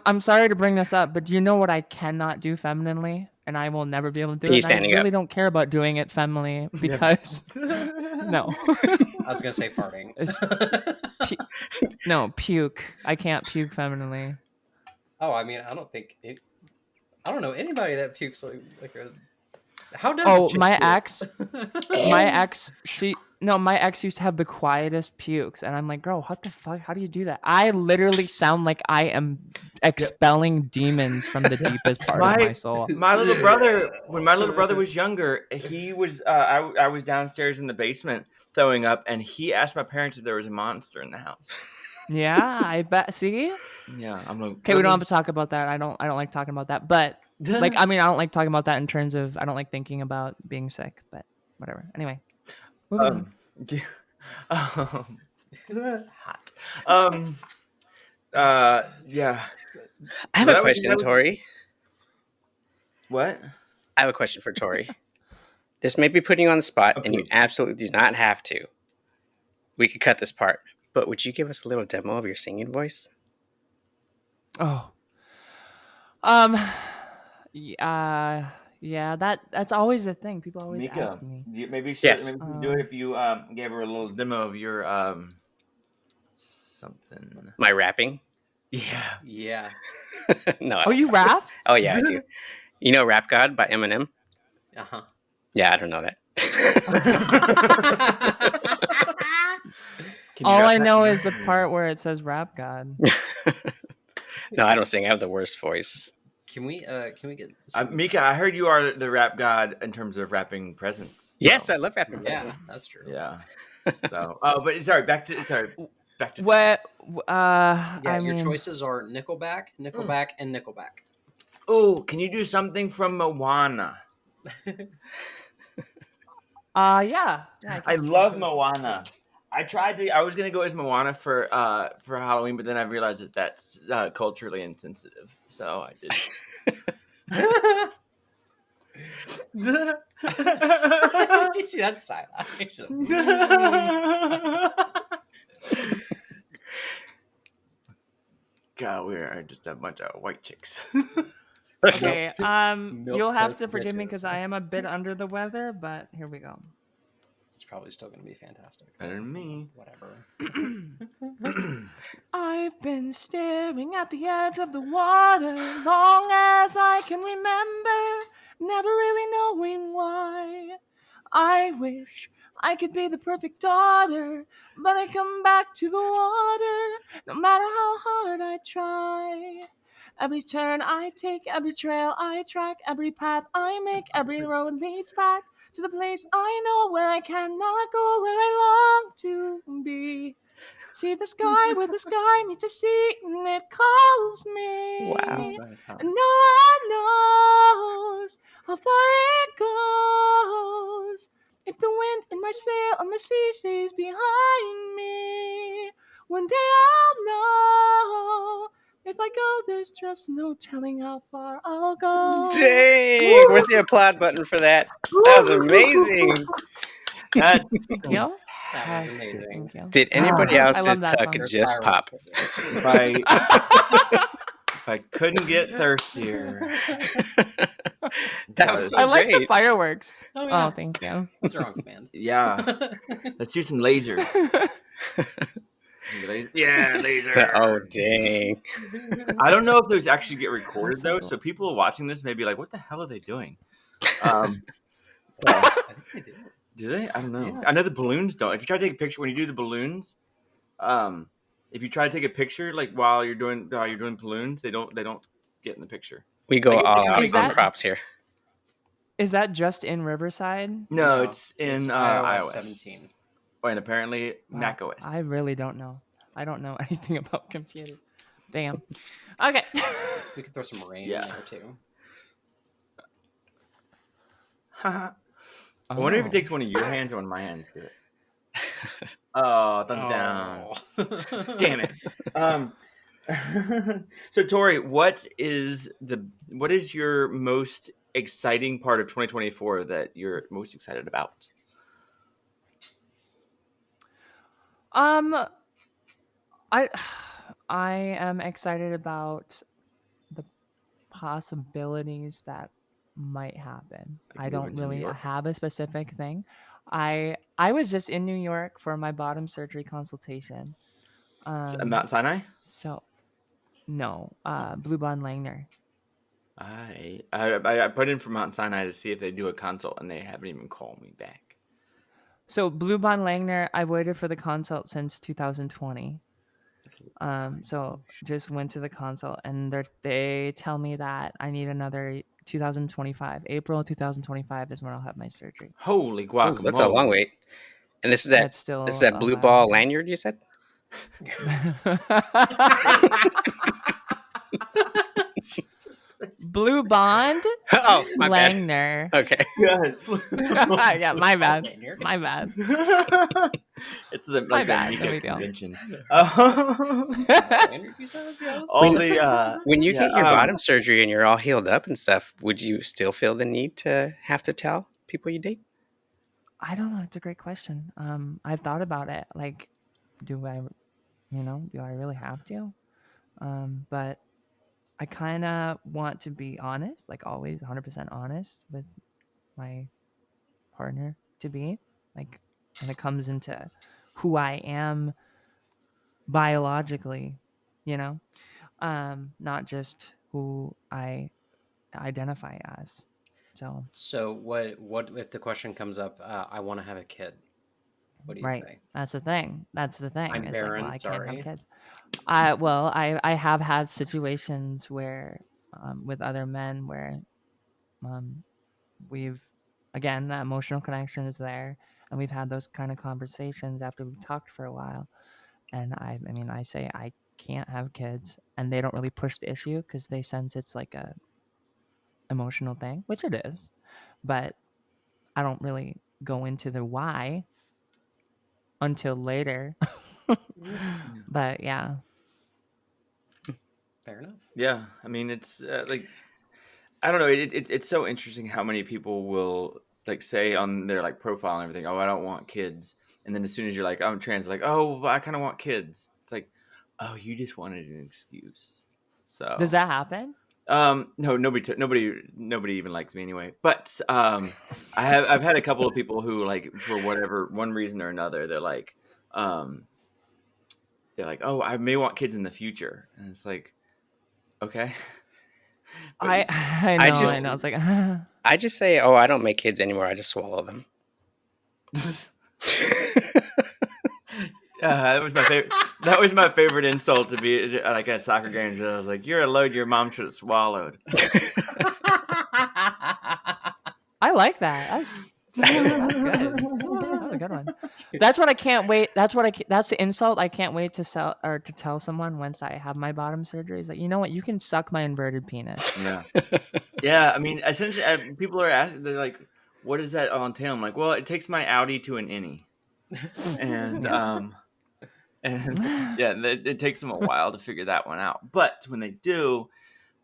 I'm sorry to bring this up, but do you know what I cannot do femininely, and I will never be able to do Pee it? And I standing really up. don't care about doing it femininely because no, I was gonna say farting. no puke. I can't puke femininely. Oh, I mean, I don't know anybody that pukes like a. How does Oh, a chick my puke? ex, my ex used to have the quietest pukes, and I'm like, girl, what the fuck? How do you do that? I literally sound like I am expelling demons from the deepest part of my soul. My little brother, when my little brother was younger, he was. I was downstairs in the basement throwing up, and he asked my parents if there was a monster in the house. Yeah, I bet. See, Yeah, I'm like, okay, we don't have to talk about that. I don't like talking about that. But like, I mean, I don't like talking about that in terms of I don't like thinking about being sick. But whatever. Anyway, moving on. Yeah, hot. Yeah. I have Well, a question, Tori. What? I have a question for Tori. This may be putting you on the spot, and you Approved. absolutely do not have to. We could cut this part, but would you give us a little demo of your singing voice? Oh, yeah. That's always the thing. People always Mika, ask me. maybe Yes. maybe you do it if you gave her a little demo of your something. My rapping? Yeah. Yeah. No. Oh, you rap? Oh, yeah, I do. You know Rap God by Eminem? Uh huh. Yeah, I don't know that. All I know is the part where it says "Rap God." No, I don't sing. I have the worst voice. Can we get Mika, I heard you are the rap god in terms of rapping presents. Yes, so. I love rapping Yeah, presents. that's true. Yeah. So, but back to. What? Yeah, I your mean, choices are Nickelback, and Nickelback. Oh, can you do something from Moana? yeah. I love Moana. I was gonna go as Moana for Halloween, but then I realized that that's culturally insensitive, so I did. Did you see that side eye? God, we are just a bunch of white chicks. Okay. You'll have toast to forgive me bitches. because I am a bit under the weather, but here we go. It's probably still going to be fantastic. Better than me. Whatever. I I've been staring at the edge of the water long as I can remember, never really knowing why. I wish I could be the perfect daughter, but I come back to the water no matter how hard I try. Every turn I take, every trail I track, every path I make, every road leads back to the place I know where I cannot go, where I long to be. See the sky where the sky meets the sea, and it calls me. Wow. And no one knows how far it goes. If the wind in my sail on the sea stays behind me, one day I'll know. If I go, there's just no telling how far I'll go. Dang! Where's the applaud button for that? That was amazing. That's Thank you. That was amazing. Thank you. Did anybody I else's love that tuck song. just pop? if I couldn't get thirstier. That was so I like the great. fireworks. Oh, yeah. Oh, thank you. Those are on command. Yeah. Let's do some laser. Yeah, laser. Oh, dang. I don't know if those actually get recorded though, cool. so people watching this may be like, "What the hell are they doing?" So, I think they do. do they? I don't know. Yeah. I know the balloons don't. If you try to take a picture when you do the balloons, if you try to take a picture like while you're doing balloons, they don't get in the picture. We go Like, all it out kinda on goes- props here. Is that just in Riverside? No, it's in iOS 17. Oh, and apparently Wow. Mac OS. I really don't know. I don't know anything about computers. Damn. Okay. We could throw some rain Yeah. in there too. I wonder if it takes one of your hands or one of my hands to do it. Oh, thumbs down. Damn it. So Tori, what is your most exciting part of 2024 that you're most excited about? I am excited about the possibilities that might happen. Like I don't moving to New really York? have a specific thing. I was just in New York for my bottom surgery consultation. Mount Sinai? So no, Blue Bond Langner. I put in for Mount Sinai to see if they do a consult, and they haven't even called me back. So Blue Bond Langner, I waited for the consult since 2020. So just went to the consult, and they tell me that I need another 2025. April 2025 is when I'll have my surgery. Holy Ooh, guacamole! that's a long wait. And this is And that it's still blue allowed. ball lanyard you said? Blue Bond Oh, my bad. Langner. Okay. Yeah, my bad. My bad. It's the My bad, Mika no big deal. convention. All When you yeah, get your bottom surgery and you're all healed up and stuff, would you still feel the need to have to tell people you date? I don't know. It's a great question. I've thought about it. Like, do I really have to? But I kind of want to be honest, like always 100% honest with my partner to be. Like, when it comes into who I am biologically, not just who I identify as. So what if the question comes up? I want to have a kid. What do you Right. say? That's the thing. I'm It's barren. like, well, I can't have kids. I have had situations where, with other men where, we've, again, that emotional connection is there, and we've had those kind of conversations after we've talked for a while. And I say I can't have kids, and they don't really push the issue because they sense it's like a emotional thing, which it is, but I don't really go into the why until later. But yeah. Fair enough. Yeah, I mean, it's like, I don't know. It's so interesting how many people will like say on their like profile and everything, "Oh, I don't want kids," and then as soon as you're like, "I'm trans," like, "Oh, well, I kind of want kids." It's like, "Oh, you just wanted an excuse." So Does that happen? No, nobody even likes me anyway. But I've had a couple of people who like for whatever one reason or another, they're like, they're like, oh, I may want kids in the future, and it's like, okay. I know. I know. It's like I just say, oh, I don't make kids anymore. I just swallow them. That was my favorite. That was my favorite insult to be like at soccer games. I was like, "You're a load your mom should have swallowed." I like that. That's good. That was a good one. That's what I can't wait. That's the insult I can't wait to tell someone once I have my bottom surgery. Is like, you know what? You can suck my inverted penis. Yeah, yeah. I mean, essentially, people are asking. They're like, "What does that all entail?" I'm like, "Well, it takes my Audi to an innie," and it takes them a while to figure that one out. But when they do,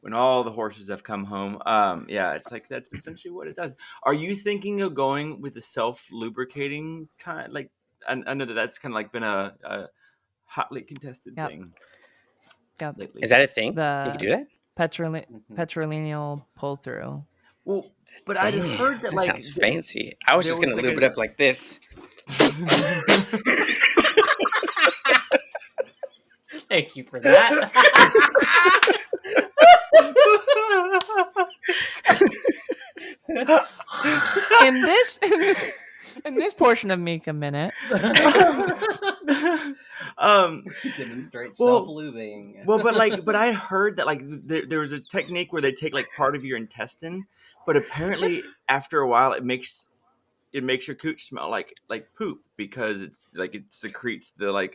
when all the horses have come home, it's like that's essentially what it does. Are you thinking of going with the self-lubricating kind? Like, I know that's kind of like been a hotly contested thing lately. Is that a thing? The You can do that? Petrolineal pull through. Well, but I'd heard that like sounds fancy. I was just gonna lube it up like this. Thank you for that. in this portion of Mika Minute, demonstrate self-lubing. Well, but I heard that like there was a technique where they take like part of your intestine, but apparently after a while it makes your cooch smell like poop because it's like it secretes the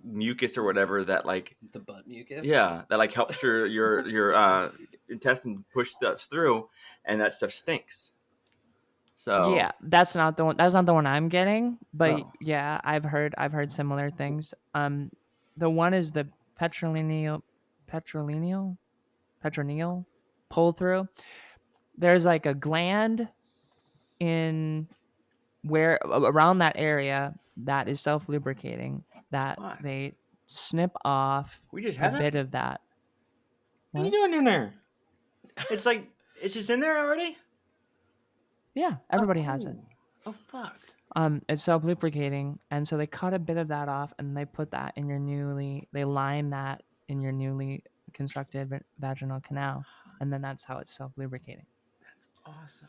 mucus or whatever that like the butt mucus. Yeah, that like helps your intestine push stuff through, and that stuff stinks. So yeah, that's not the one. That's not the one I'm getting. But yeah, I've heard similar things. The one is the petrolineal pull through. There's like a gland in where around that area that is self lubricating that they snip off we just a bit of that. What are you doing in there? It's like it's just in there already. Yeah, everybody has it. Oh fuck. It's self lubricating, and so they cut a bit of that off, and they put that in they line that in your newly constructed vaginal canal, and then that's how it's self lubricating. That's awesome.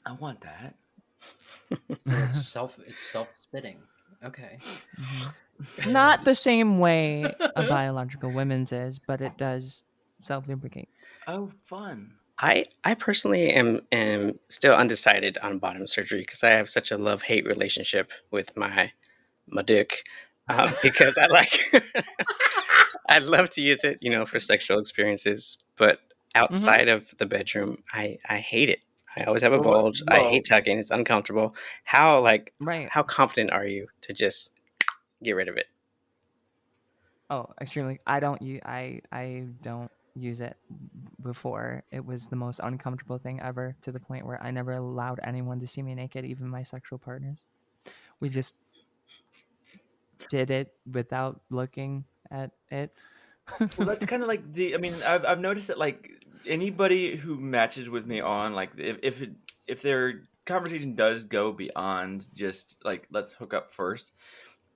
I want that. It's self spitting. Okay. Not the same way a biological woman's is, but it does self lubricate. Oh, fun. I personally am still undecided on bottom surgery because I have such a love-hate relationship with my dick because I'd love to use it, for sexual experiences, but outside of the bedroom, I hate it. I always have a bulge. I hate tugging. It's uncomfortable. How confident are you to just get rid of it? Oh, extremely. I don't use it before. It was the most uncomfortable thing ever, to the point where I never allowed anyone to see me naked, even my sexual partners. We just did it without looking at it. Well, that's kind of like I've noticed that like anybody who matches with me on like if their conversation does go beyond just like let's hook up first,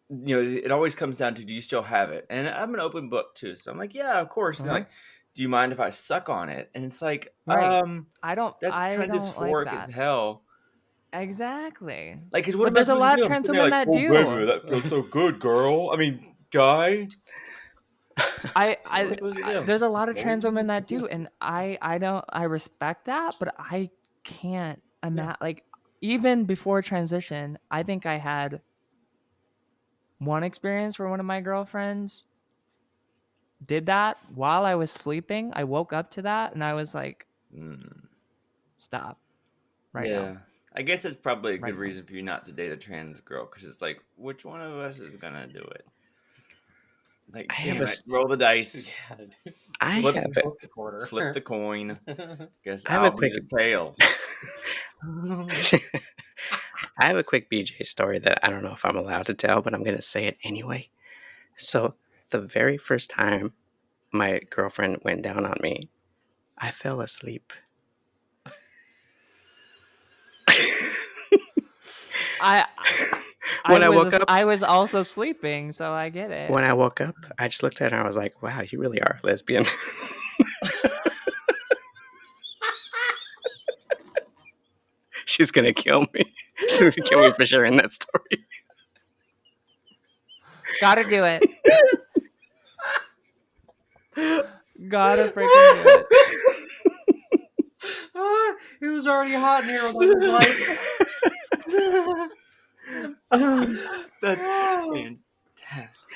it always comes down to, do you still have it? And I'm an open book too, so I'm like, yeah, of course. And they're like, do you mind if I suck on it? And it's like, I don't. That's kind of dysphoric like that. as hell. Exactly. Like, but there's a lot of trans women that do. Baby, that feels so good, girl. I mean, guy. There's a lot of trans women that do, and I respect that, but I can't imagine. Like, even before transition, I think I had one experience where one of my girlfriends did that while I was sleeping. I woke up to that, and I was like, stop now. I guess it's probably a good reason for you not to date a trans girl, because it's like, which one of us is gonna do it? Like, roll the dice. Flip the coin. Guess I have I'll be the tail. I have a quick BJ story that I don't know if I'm allowed to tell, but I'm going to say it anyway. So the very first time my girlfriend went down on me, I fell asleep. When I woke up, I was also sleeping, so I get it. when I woke up, I just looked at her and I was like, "Wow, you really are a lesbian." She's gonna kill me. She's gonna kill me for sharing that story. Gotta do it. Gotta freaking do it. It was already hot in here with all those lights. That's fantastic.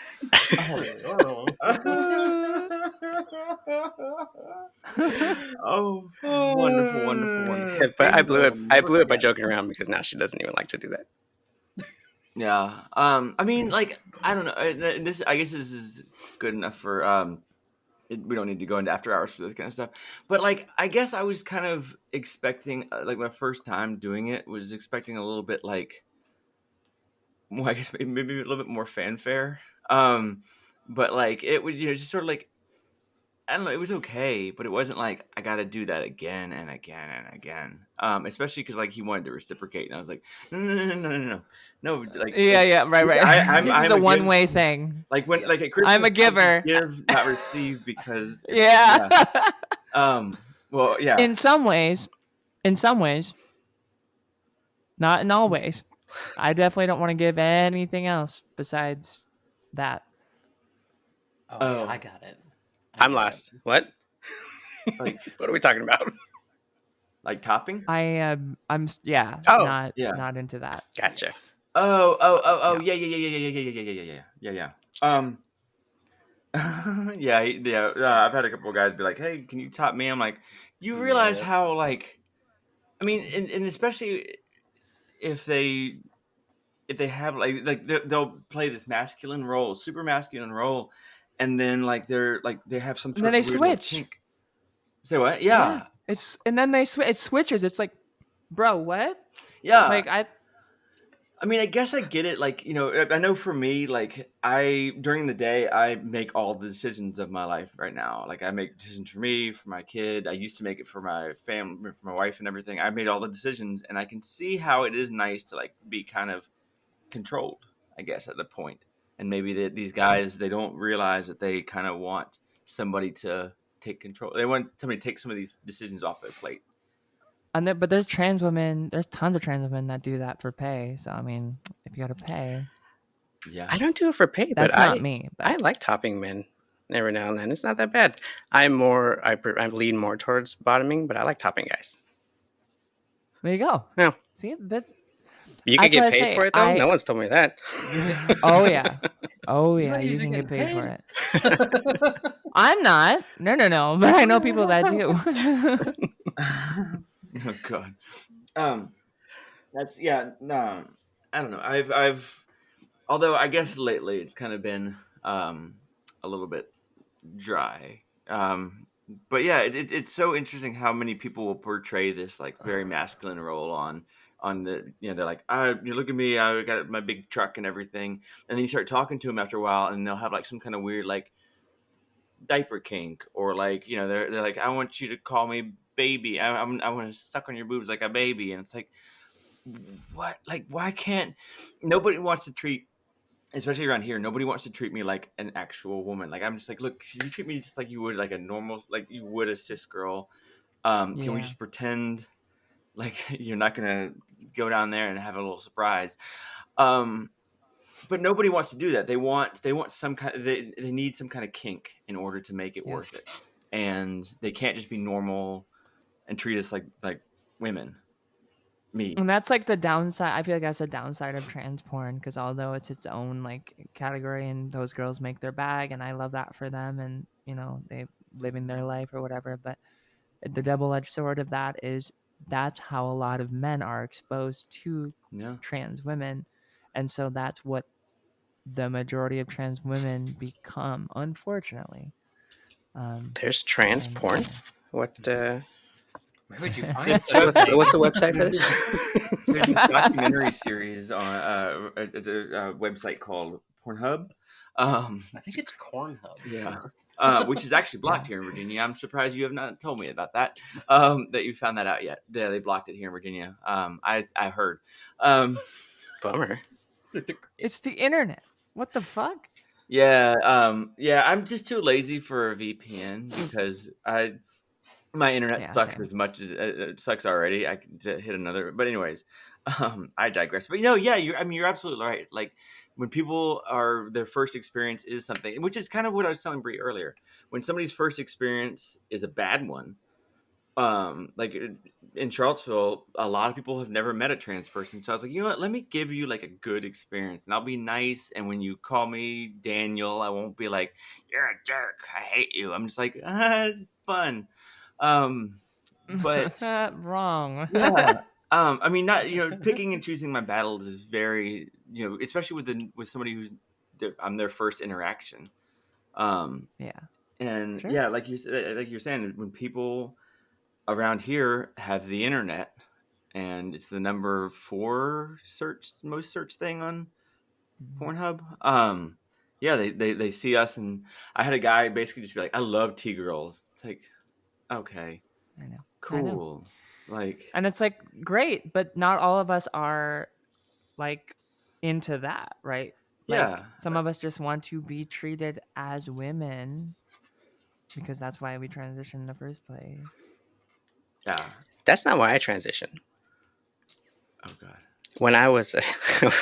Oh, wonderful. But I blew it. I blew it by joking around because now she doesn't even like to do that. Yeah. I mean, like, I don't know. I guess this is good enough for we don't need to go into after hours for this kind of stuff. But like, I guess I was kind of expecting, like, my first time doing it was expecting a little bit like, well, I guess maybe a little bit more fanfare. But like, it was, just sort of like, I don't know, it was okay, but it wasn't like I got to do that again and again and again. Especially because like he wanted to reciprocate, and I was like, no, like right. I'm This is a a one-way give, thing. like when like at Christmas, I'm a giver. give not receive because Yeah. well, yeah. In some ways, not in all ways. I definitely don't want to give anything else besides that. Oh, yeah, I got it. I'm lost. What? Like, what are we talking about? Like topping? I'm Oh, not into that. Gotcha. Oh, Yeah. yeah. Yeah. I've had a couple of guys be like, "Hey, can you top me?" I'm like, you realize how, like, I mean, and especially if they have like they'll play this masculine role, super masculine role, and then like they have some And sort then of they weird little switch. kink. Say what? Yeah. And then it switches. It's like, bro, what? Yeah. Like I mean, I guess I get it. Like, I know for me, like, during the day, I make all the decisions of my life right now. Like, I make decisions for me, for my kid. I used to make it for my family, for my wife and everything. I made all the decisions, and I can see how it is nice to, like, be kind of controlled, I guess, at the point. And maybe these guys, they don't realize that they kind of want somebody to take control. They want somebody to take some of these decisions off their plate. but there's trans women. There's tons of trans women that do that for pay. So I mean, if you got to pay, Yeah, I don't do it for pay, that's but not me. But I like topping men every now and then. It's not that bad. I lean more towards bottoming, but I like topping guys. there you go. Yeah. See that. You can get paid for it though. No one's told me that. Oh yeah. You can get paid for it. I'm not. No. But I know people that do. Oh God. That's no. I don't know. I've although I guess lately it's kind of been a little bit dry. But yeah, it's so interesting how many people will portray this like very masculine role on the they're like, you look at me, I got my big truck and everything, and then you start talking to them after a while, and they'll have like some kind of weird like diaper kink, or like they're like, I want you to call me baby, I want to suck on your boobs like a baby, and it's like, what? Like, why can't nobody wants to treat, especially around here, nobody wants to treat me like an actual woman. Like, I'm just like, look, you treat me just like you would like a normal, like you would a cis girl. Can we just pretend like you're not gonna go down there and have a little surprise? But nobody wants to do that. They want some kind of, they need some kind of kink in order to make it worth it, and they can't just be normal and treat us like women. Me. And that's like the downside. I feel like that's a downside of trans porn, because although it's its own like category and those girls make their bag, and I love that for them, and they living their life or whatever, but the double-edged sword of that is that's how a lot of men are exposed to trans women, and so that's what the majority of trans women become, unfortunately. There's trans porn. What? Where would you find it? What's the website for this? There's this documentary series on a website called Pornhub. I think it's Cornhub. Yeah. Which is actually blocked here in Virginia. I'm surprised you have not told me about that. That you found that out yet. Yeah, they blocked it here in Virginia. I heard. Bummer. It's the internet. What the fuck? Yeah, I'm just too lazy for a VPN because my internet sucks Same. as much as it sucks already. I can hit another, but anyways, I digress. But yeah, you're absolutely right. Like when people are their first experience is something, which is kind of what I was telling Brie earlier. When somebody's first experience is a bad one, like in Charlottesville, a lot of people have never met a trans person. So I was like, you know what? Let me give you like a good experience, and I'll be nice. And when you call me Daniel, I won't be like, you're a jerk. I hate you. I'm just like, fun. But Wrong. yeah, I mean, not picking and choosing my battles is very especially with somebody who's I'm their first interaction. Yeah. And Sure. yeah, like you're saying, when people around here have the internet, and it's the number 4 most searched thing on Pornhub. Yeah, they see us, and I had a guy basically just be like, "I love T girls." It's like, okay, I know. cool. Like, And it's like great, but not all of us are like into that, right? Like yeah, some of us just want to be treated as women because that's why we transitioned in the first place. yeah. That's not why I transitioned. Oh God. When I was,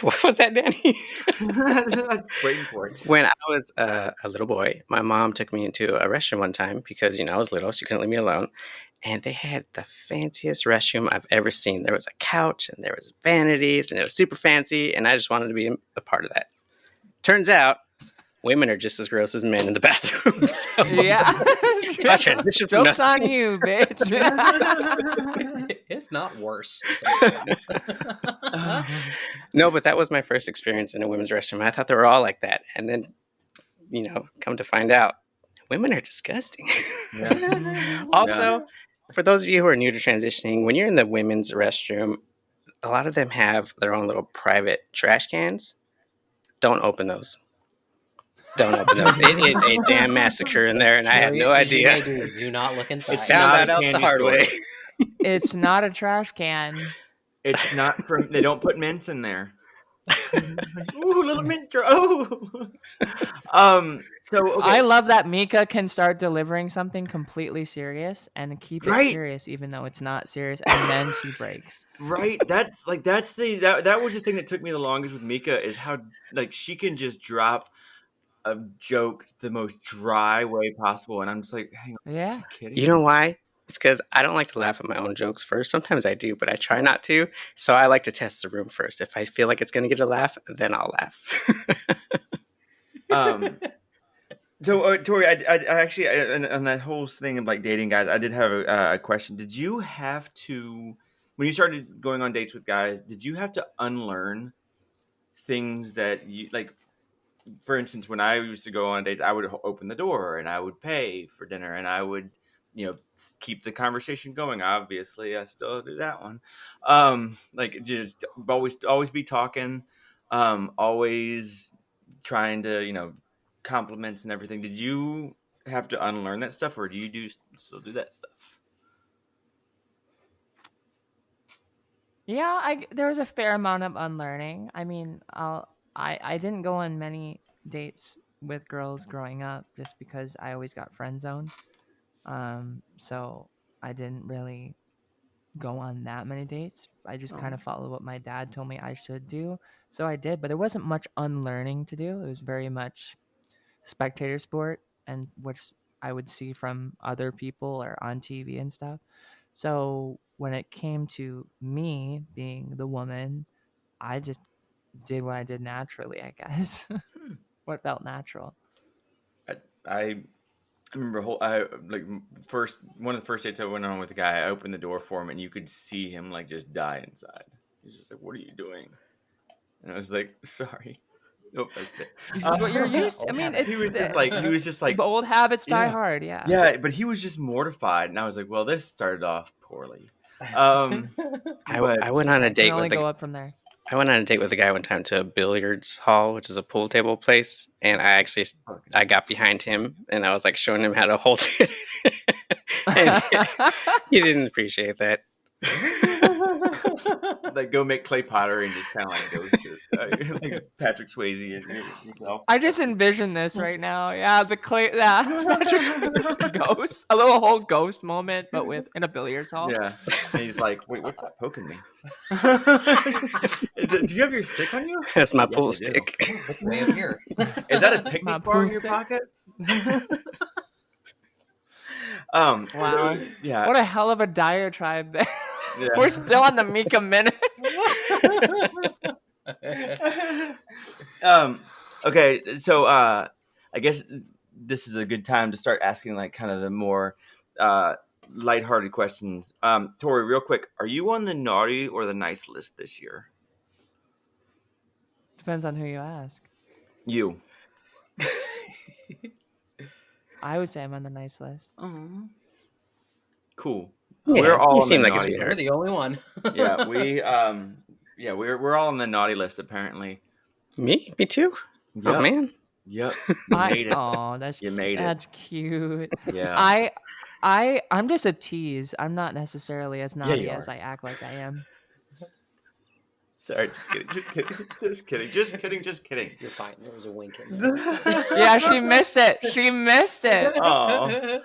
what was that, Danny? Waiting for it. When I was a little boy, my mom took me into a restroom one time because, I was little. She couldn't leave me alone. And they had the fanciest restroom I've ever seen. There was a couch and there was vanities and it was super fancy. And I just wanted to be a part of that. Turns out, women are just as gross as men in the bathroom. So Yeah. I transitioned from Joke's on you, bitch. If not worse. No, but that was my first experience in a women's restroom. I thought they were all like that. And then, come to find out, women are disgusting. Yeah. Also, for those of you who are new to transitioning, when you're in the women's restroom, a lot of them have their own little private trash cans. Don't open those. Don't open those. It is a damn massacre in there, and I had no idea. Do not look inside. It's Found not that a out the candy hard store. way. It's not a trash can. It's not from. They don't put mints in there. Ooh, little mint. Oh. So okay. I love that Mika can start delivering something completely serious and keep it serious even though it's not serious, and then she breaks. Right. That was the thing that took me the longest with Mika, is how she can just drop a joke the most dry way possible, and I'm just like, hang on, Yeah. are you kidding? You know why? It's because I don't like to laugh at my own jokes first. Sometimes I do, but I try not to. So I like to test the room first. If I feel like it's going to get a laugh, then I'll laugh. So, Tori, I actually, on that whole thing of dating guys, I did have a question. Did you have to, when you started going on dates with guys, did you have to unlearn things that you for instance, when I used to go on dates, I would open the door and I would pay for dinner and I would, keep the conversation going. Obviously, I still do that one. Just always be talking, always trying to, compliments and everything. Did you have to unlearn that stuff, or do you still do that stuff? Yeah, there was a fair amount of unlearning. I mean, I didn't go on many dates with girls growing up just because I always got friend zoned. So I didn't really go on that many dates. I just kind of followed what my dad told me I should do. So I did, but there wasn't much unlearning to do. It was very much spectator sport and which I would see from other people or on TV and stuff. So when it came to me being the woman, I just did what I did naturally, I guess. What felt natural. I remember first one of the first dates I went on with a guy. I opened the door for him, and you could see him just die inside. He's just like, "What are you doing?" And I was like, "Sorry." Nope, that's it. This is what you're used to. I mean, it's he was just like the old habits die hard. Yeah. Yeah, but he was just mortified, and I was like, "Well, this started off poorly." I went on a date only with go up from there. I went on a date with a guy one time to a billiards hall, which is a pool table place, and I got behind him and I was showing him how to hold it. And he didn't appreciate that. Like go make clay pottery and just kind of like go to like Patrick Swayze and yourself. I just envision this right now. Yeah, the clay. Yeah, ghost. A little whole ghost moment, but in a billiards hall. Yeah, and he's like, "Wait, what's that poking me?" Do you have your stick on you? That's my Yes, pool I do. stick. It's way up here. Is that a My picnic bar in your stick. pocket? Wow. Yeah. What a hell of a diatribe there. Yeah. We're still on the Mika minute. Okay, so I guess this is a good time to start asking like kind of the more lighthearted questions. Tori, real quick, are you on the naughty or the nice list this year? Depends on who you ask. You. I would say I'm on the nice list. Cool. Yeah, We're all you on seem the like a naughty sweetheart. You're list. the only one. Yeah, we're all on the naughty list apparently. Me too. Yep. Oh man. Yep. You made it. Oh, that's You made it. That's cute. Yeah. I'm just a tease. I'm not necessarily as naughty you as are. I act like I am. Sorry, just kidding. You're fine. There was a wink in there. Yeah, she missed it. Oh.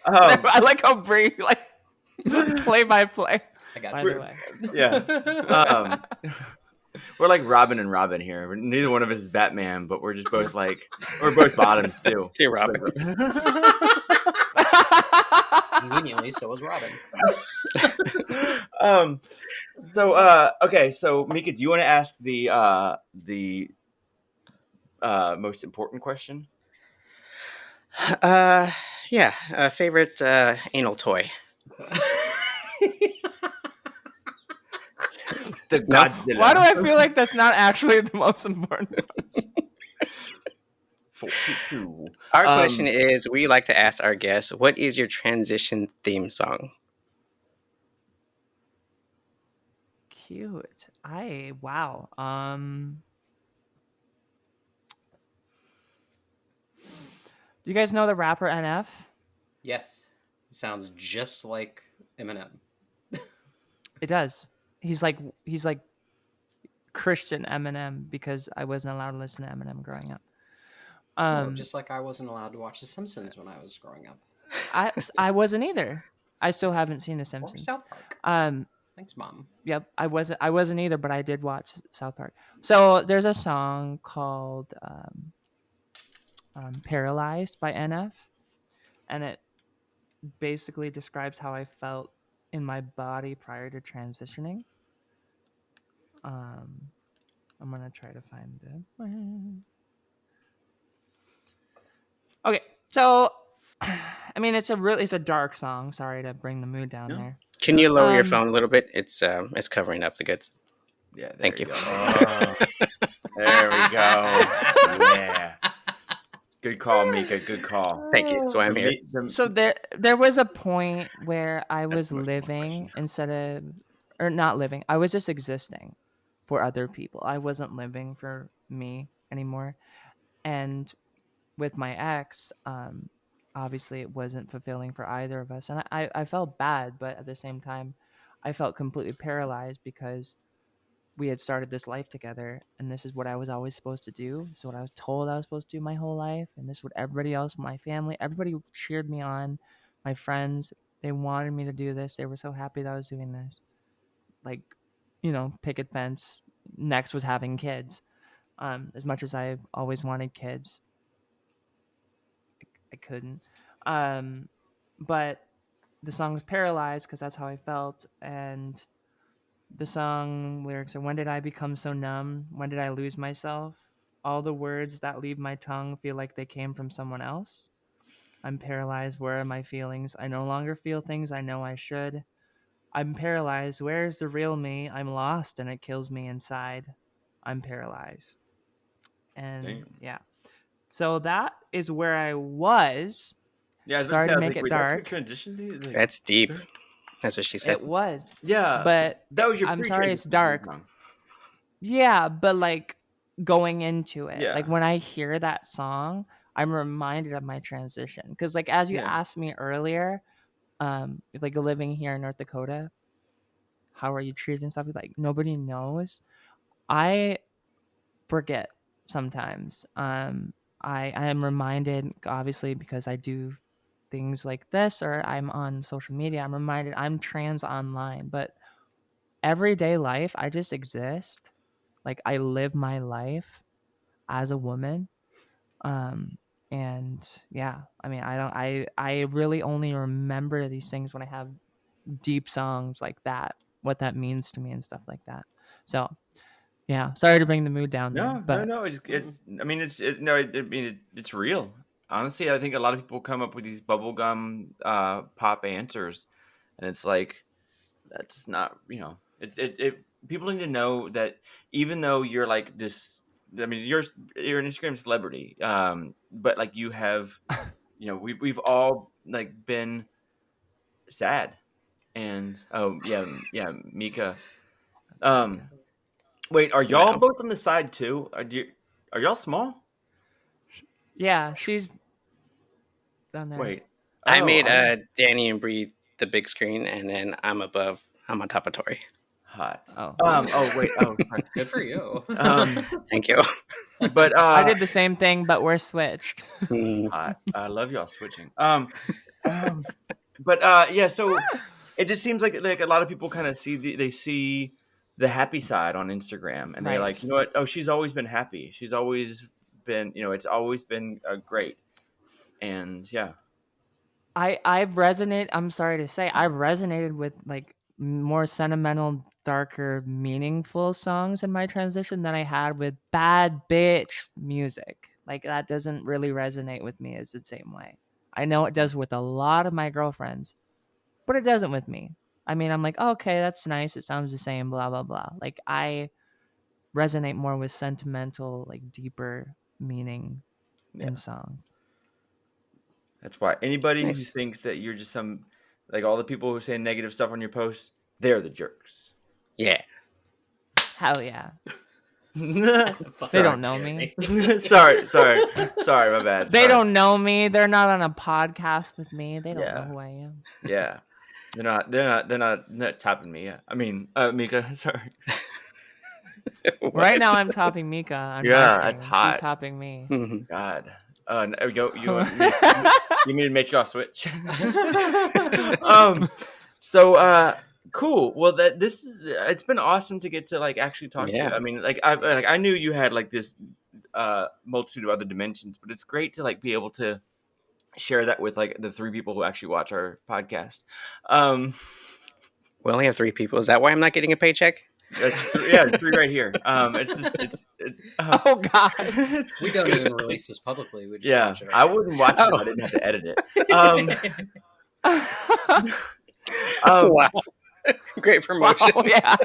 I like how Brie like play by play. I got By you. the way, Yeah. We're like Robin and Robin here. Neither one of us is Batman, but we're just both like we're both bottoms too. Two Robins. Conveniently, so was Robin. Okay. So Mika, do you want to ask the most important question? Yeah. Favorite anal toy. The No? Godzilla. why do I feel like that's not actually the most important? 42. Our question is: we like to ask our guests, "What is your transition theme song?" Cute. Wow. Do you guys know the rapper NF? Yes. It sounds just like Eminem. It does. He's like Christian Eminem because I wasn't allowed to listen to Eminem growing up. Just like I wasn't allowed to watch The Simpsons when I was growing up. I wasn't either. I still haven't seen The Or Simpsons. South Park. Thanks, Mom. Yep, I wasn't either, but I did watch South Park. So there's a song called "Paralyzed" by NF, and it basically describes how I felt in my body prior to transitioning. I'm gonna try to find it. Okay, so I mean it's a dark song. Sorry to bring the mood down there. Can you lower your phone a little bit? It's covering up the goods. Yeah. Thank you. Go. Oh, there we go. Yeah. Good call, Mika. Good call. Thank you. That's why I'm here. So there was a point where I was living not living. I was just existing for other people. I wasn't living for me anymore. And with my ex, obviously it wasn't fulfilling for either of us. And I felt bad, but at the same time, I felt completely paralyzed because we had started this life together and this is what I was always supposed to do. This is what I was told I was supposed to do my whole life. And this is what everybody else, my family, everybody cheered me on. My friends, they wanted me to do this. They were so happy that I was doing this. Like, picket fence. Next was having kids. As much as I always wanted kids, I couldn't. But the song was Paralyzed because that's how I felt. And the song lyrics are, when did I become so numb? When did I lose myself? All the words that leave my tongue feel like they came from someone else. I'm paralyzed. Where are my feelings? I no longer feel things I know I should. I'm paralyzed. Where is the real me? I'm lost and it kills me inside. I'm paralyzed. And Damn. yeah. So that is where I was. Yeah. Sorry to make it dark. Transition. That's deep. That's what she said. It was. Yeah. But that was your. I'm sorry it's pre-transition dark. song. Yeah, but like going into it, Yeah. like when I hear that song, I'm reminded of my transition. Because like as you asked me earlier, like living here in North Dakota, how are you treated and stuff. Like nobody knows. I forget sometimes. I am reminded, obviously, because I do things like this or I'm on social media. I'm reminded I'm trans online, but everyday life, I just exist. Like I live my life as a woman. Um, and yeah, I mean, I really only remember these things when I have deep songs like that, what that means to me and stuff like that. So yeah, sorry to bring the mood down there, but No. It's. I mean, no. It's real. Honestly, I think a lot of people come up with these bubblegum pop answers, and it's like that's not. It. People need to know that even though you're like this, I mean, you're an Instagram celebrity, but like you have, we've all like been sad, and Mika. Um, Wait, are y'all Wow. both on the side too? Are y'all small? yeah, she's down there. Wait. I Oh, made Dani and Bree the big screen, and then I'm on top of Tori. hot. Oh, Oh wait. Oh, sorry. Good for you. Thank you. But I did the same thing, but we're switched. hot. I love y'all switching. But yeah. So it just seems like a lot of people kind of they see the happy side on Instagram, and they're Right. like, you know what? Oh, she's always been happy. She's always been, it's always been great. And yeah, I've resonated. I'm sorry to say, I've resonated with like more sentimental, darker, meaningful songs in my transition than I had with bad bitch music. Like that doesn't really resonate with me as the same way. I know it does with a lot of my girlfriends, but it doesn't with me. I mean, I'm like, okay, that's nice. It sounds the same. Blah blah blah. Like I resonate more with sentimental, like deeper meaning in yeah. song. That's why anybody who Nice. thinks that you're just some, like all the people who say negative stuff on your posts, they're the jerks. Yeah. Hell yeah. Fuck, They don't that's know scary. me. sorry, my bad. They Sorry. don't know me. They're not on a podcast with me. They don't know Yeah, who I am. yeah. They're not topping me. Yeah, I mean, Mika. Sorry. Right What? now, I'm topping Mika on my Yeah, it's screen. She's hot. topping me. Mhm. God. You want me? You mean to make y'all switch? um. So cool. Well, it's been awesome to get to like actually talk to you. Yeah. I mean, I knew you had like this multitude of other dimensions, but it's great to like be able to share that with like the three people who actually watch our podcast. We only have 3 people. Is that why I'm not getting a paycheck? That's three right here. It's just Oh God. We don't even release this publicly. We just yeah. watch it. I wouldn't watch it if Oh. I didn't have to edit it. Wow. Great promotion. Wow, yeah.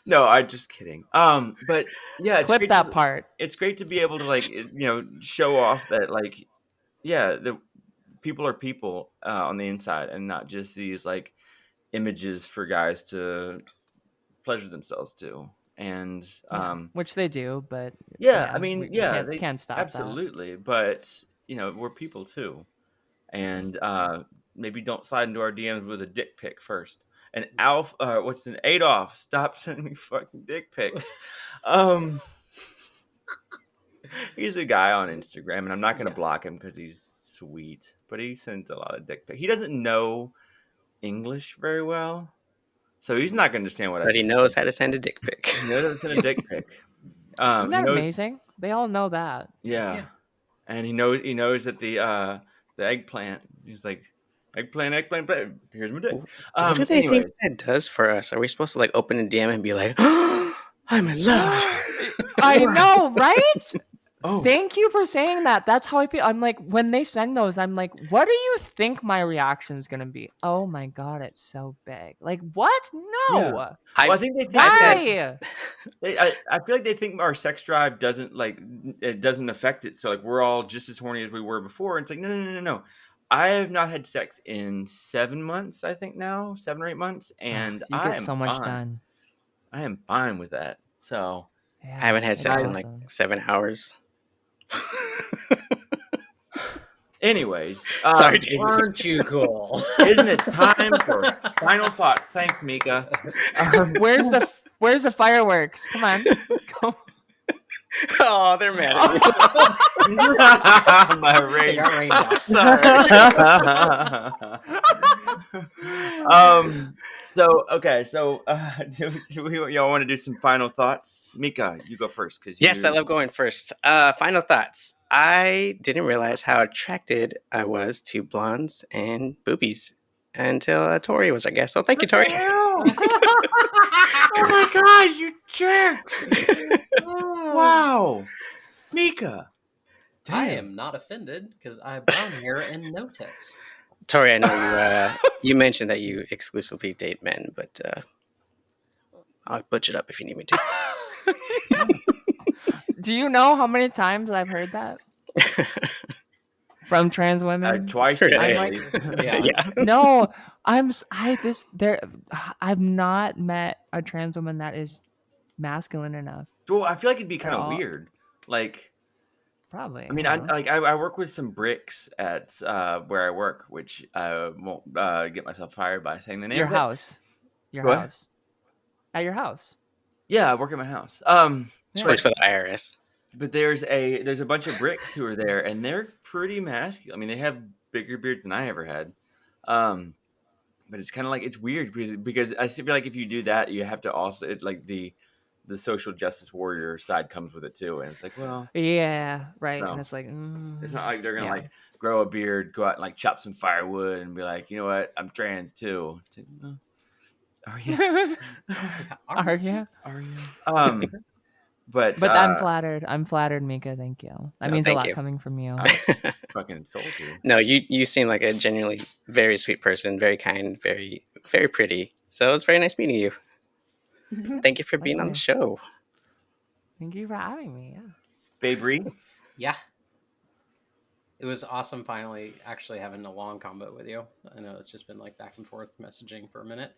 No, I'm just kidding. But yeah, it's Clip great that part. it's great to be able to like show off that like the people are people on the inside and not just these like images for guys to pleasure themselves to. And Yeah, which they do, but yeah, I yeah, mean, we yeah, can't they can't stop that. absolutely, but we're people too. And maybe don't slide into our DMs with a dick pic first. And Adolf, stop sending me fucking dick pics. He's a guy on Instagram, and I'm not gonna block him because he's sweet, but he sends a lot of dick pics. He doesn't know English very well, so he's not gonna understand what I But he just knows said. how to send a dick pic. He knows how to send a dick pic. Isn't He that knows, amazing? They all know that. yeah, and he knows that the eggplant. He's like eggplant. Here's my dick. What do they think Anyways, that does for us? Are we supposed to like open a DM and be like, oh, I'm in love? I know, right? oh, Thank you for saying that. That's how I feel. I'm like, when they send those, I'm like, what do you think my reaction is gonna be? Oh my god, it's so big. Like, what? No. yeah. Well, I think they think Why? I feel like they think our sex drive it doesn't affect it. So like we're all just as horny as we were before. And it's like no. I have not had sex in 7 months. I think now 7 or 8 months, and You get so much done. I am fine with that. So Yeah, I haven't had it's sex in awesome. like 7 hours. Anyways, Sorry, Dani. Aren't you cool? Isn't it time for final thought? Thanks, Mika. Where's the fireworks? Come on, let's go. Oh, they're mad at me. My rain. Got raindrops. Sorry. So do y'all want to do some final thoughts? Mika, you go first, because Yes, I love going first. Final thoughts. I didn't realize how attracted I was to blondes and boobies until Tori was, I guess. So thank you, Tori. Oh my god, you jerk! Wow, Mika. I am not offended because I have brown hair and no tits. Tori, I know you mentioned that you exclusively date men, but I'll butch it up if you need me to. Do you know how many times I've heard that from trans women? Twice Right. today. I'm like, yeah. No, I've not met a trans woman that is masculine enough. Well, I feel like it'd be kind of all. weird. Like, Probably. I mean, I work with some bricks at where I work, which I won't get myself fired by saying the name. Your of it. house. Your What? house. At your house. Yeah, I work at my house. She works for the IRS. But there's a bunch of bricks who are there, and they're pretty masculine. I mean, they have bigger beards than I ever had. But it's kind of like, it's weird because I feel like if you do that, you have to also the social justice warrior side comes with it too, and it's like, well, Yeah, right. no. And it's like, It's not like they're gonna yeah. like grow a beard, go out and like chop some firewood, and be like, you know what, I'm trans too. It's like, well, are you? Are you? Are you? But I'm flattered. I'm flattered, Mika. Thank you. That means a thank lot you. coming from you. fucking sold you. No, you seem like a genuinely very sweet person, very kind, very, very pretty. So it was very nice meeting you. Thank you for being on the show. Thank you for having me. Yeah. Babe Reed. Yeah. It was awesome finally actually having a long combo with you. I know it's just been like back and forth messaging for a minute.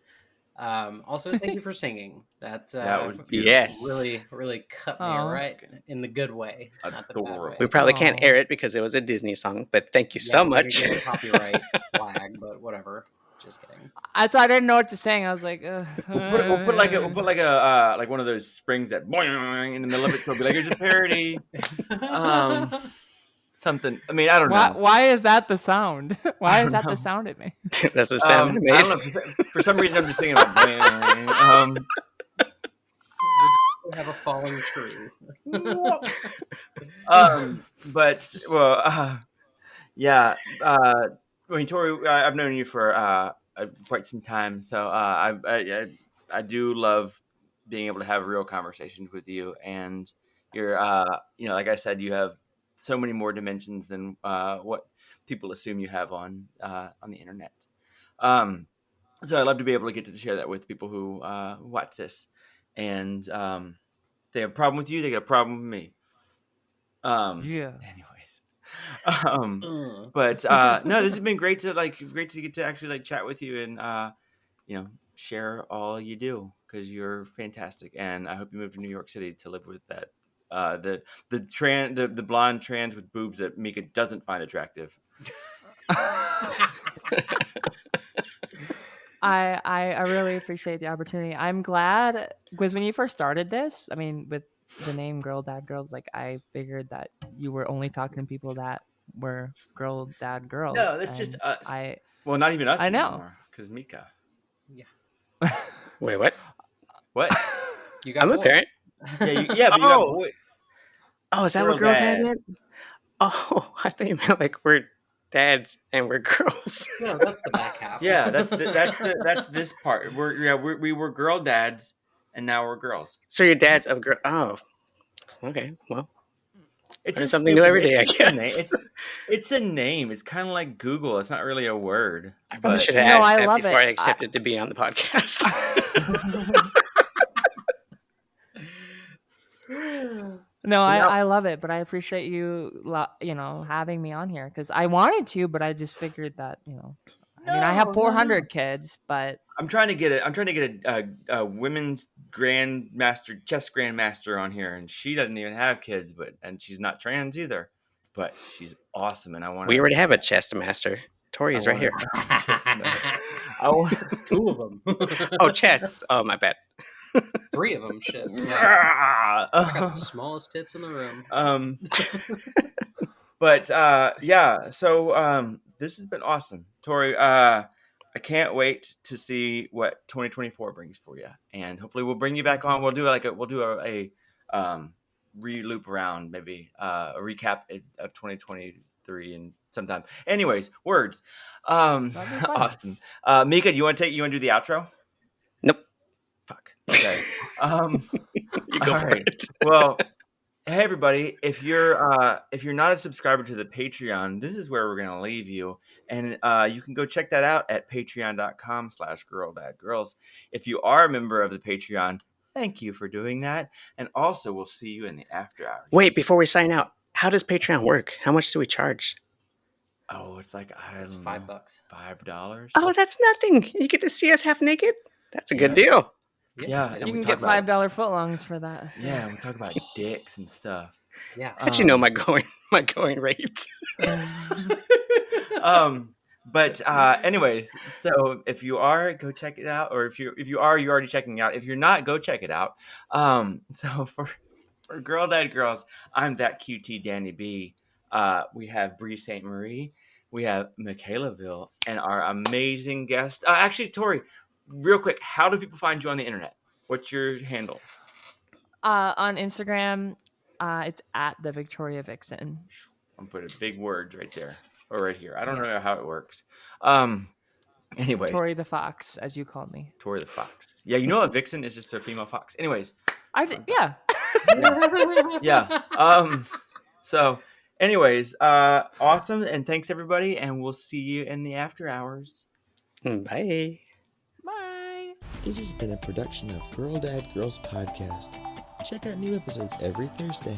Also, thank you for singing. That was beautiful. Yes. really, really cut me right in the good way, not the bad way. We probably can't air it because it was a Disney song, but thank you so much. Get a copyright flag, but whatever. Just kidding. I didn't know what to sing. I was like, We'll put like a like one of those springs that boing in the middle of it. So it'll be like, here's a parody. Something. I mean, I don't know. Why is that the sound? Why is that the sound it made? That's the sound it made. I don't know. For some reason, I'm just thinking about boing. We have a falling tree. But well, yeah. I mean, Tori, I've known you for quite some time, so I do love being able to have real conversations with you, and you're like I said, you have so many more dimensions than what people assume you have on the internet. So I'd love to be able to get to share that with people who watch this, and they have a problem with you, they got a problem with me. Yeah. Anyways, but no, this has been great to get to actually like chat with you and share all you do, because you're fantastic, and I hope you move to New York City to live with that the blonde trans with boobs that Mika doesn't find attractive. I really appreciate the opportunity. I'm glad because when you first started this, I mean, with the name Girl Dad Girls, like I figured that you were only talking to people that were Girl Dad Girls. No, that's just us. Well, not even us. I know, anymore, because Mika. Yeah. Wait, what? What? You got I'm a parent. Yeah, but you got boy. Oh, is that what Girl Dad meant? Oh, I think you meant like we're dads and we're girls. No, that's the back half. Yeah, that's this part. We were girl dads, and now we're girls. So your dad's of girl. Oh, okay. Well, it's something new every day, I guess. It's a name. It's kind of like Google. It's not really a word. I probably should have asked that before I accepted to be on the podcast. No, I love it, but I appreciate you, having me on here because I wanted to, but I just figured that, I mean, I have 400 kids, but I'm trying to get a women's chess grandmaster on here, and she doesn't even have kids, and she's not trans either. but she's awesome, and I want. We already have a chess master. Tori is right here. I want 2 of them. Oh, chess. Oh, my bad. 3 of them. Shit. Yeah. I got the smallest tits in the room. But yeah. So this has been awesome, Tori. I can't wait to see what 2024 brings for you, and hopefully we'll bring you back on. We'll do a re-loop around, maybe a recap of 2023 and sometime. Anyways, words. Awesome. Mika, you want to do the outro? Nope. Fuck. Okay. You go for it. Well, hey everybody, if you're not a subscriber to the Patreon, this is where we're gonna leave you, and you can go check that out at patreon.com/girldadgirls. If you are a member of the Patreon, thank you for doing that, and also we'll see you in the after hours. Wait, before we sign out, how does Patreon work? How much do we charge? Oh, it's like It's $5. $5. Oh, that's nothing. You get to see us half naked. That's a good deal. Yeah, and You we can talk get about- $5 footlongs for that. Yeah, we talk about dicks and stuff. Yeah. How'd you know my going rate? But anyways, so if you are, go check it out, or if you are, you're already checking it out. If you're not, go check it out. So for Girl Dad Girls, I'm that QT Danny B. We have Bree St. Marie, we have Michaelaville, and our amazing guest. Actually, Tori, real quick, how do people find you on the internet? What's your handle? On Instagram, it's at the Victoria Vixen. I'm putting big words right there or right here. I don't know how it works. Anyway, Tori the Fox, as you called me. Tori the Fox. Yeah, you know a vixen is just a female fox. Anyways, Yeah. yeah. So, anyways, awesome, and thanks everybody, and we'll see you in the after hours. Bye. Bye. This has been a production of Girl Dad Girls Podcast. Check out new episodes every Thursday.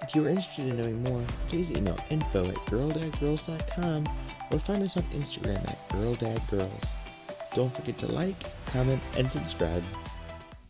If you are interested in knowing more, please email info@girldadgirls.com or find us on Instagram at girldadgirls. Don't forget to like, comment, and subscribe.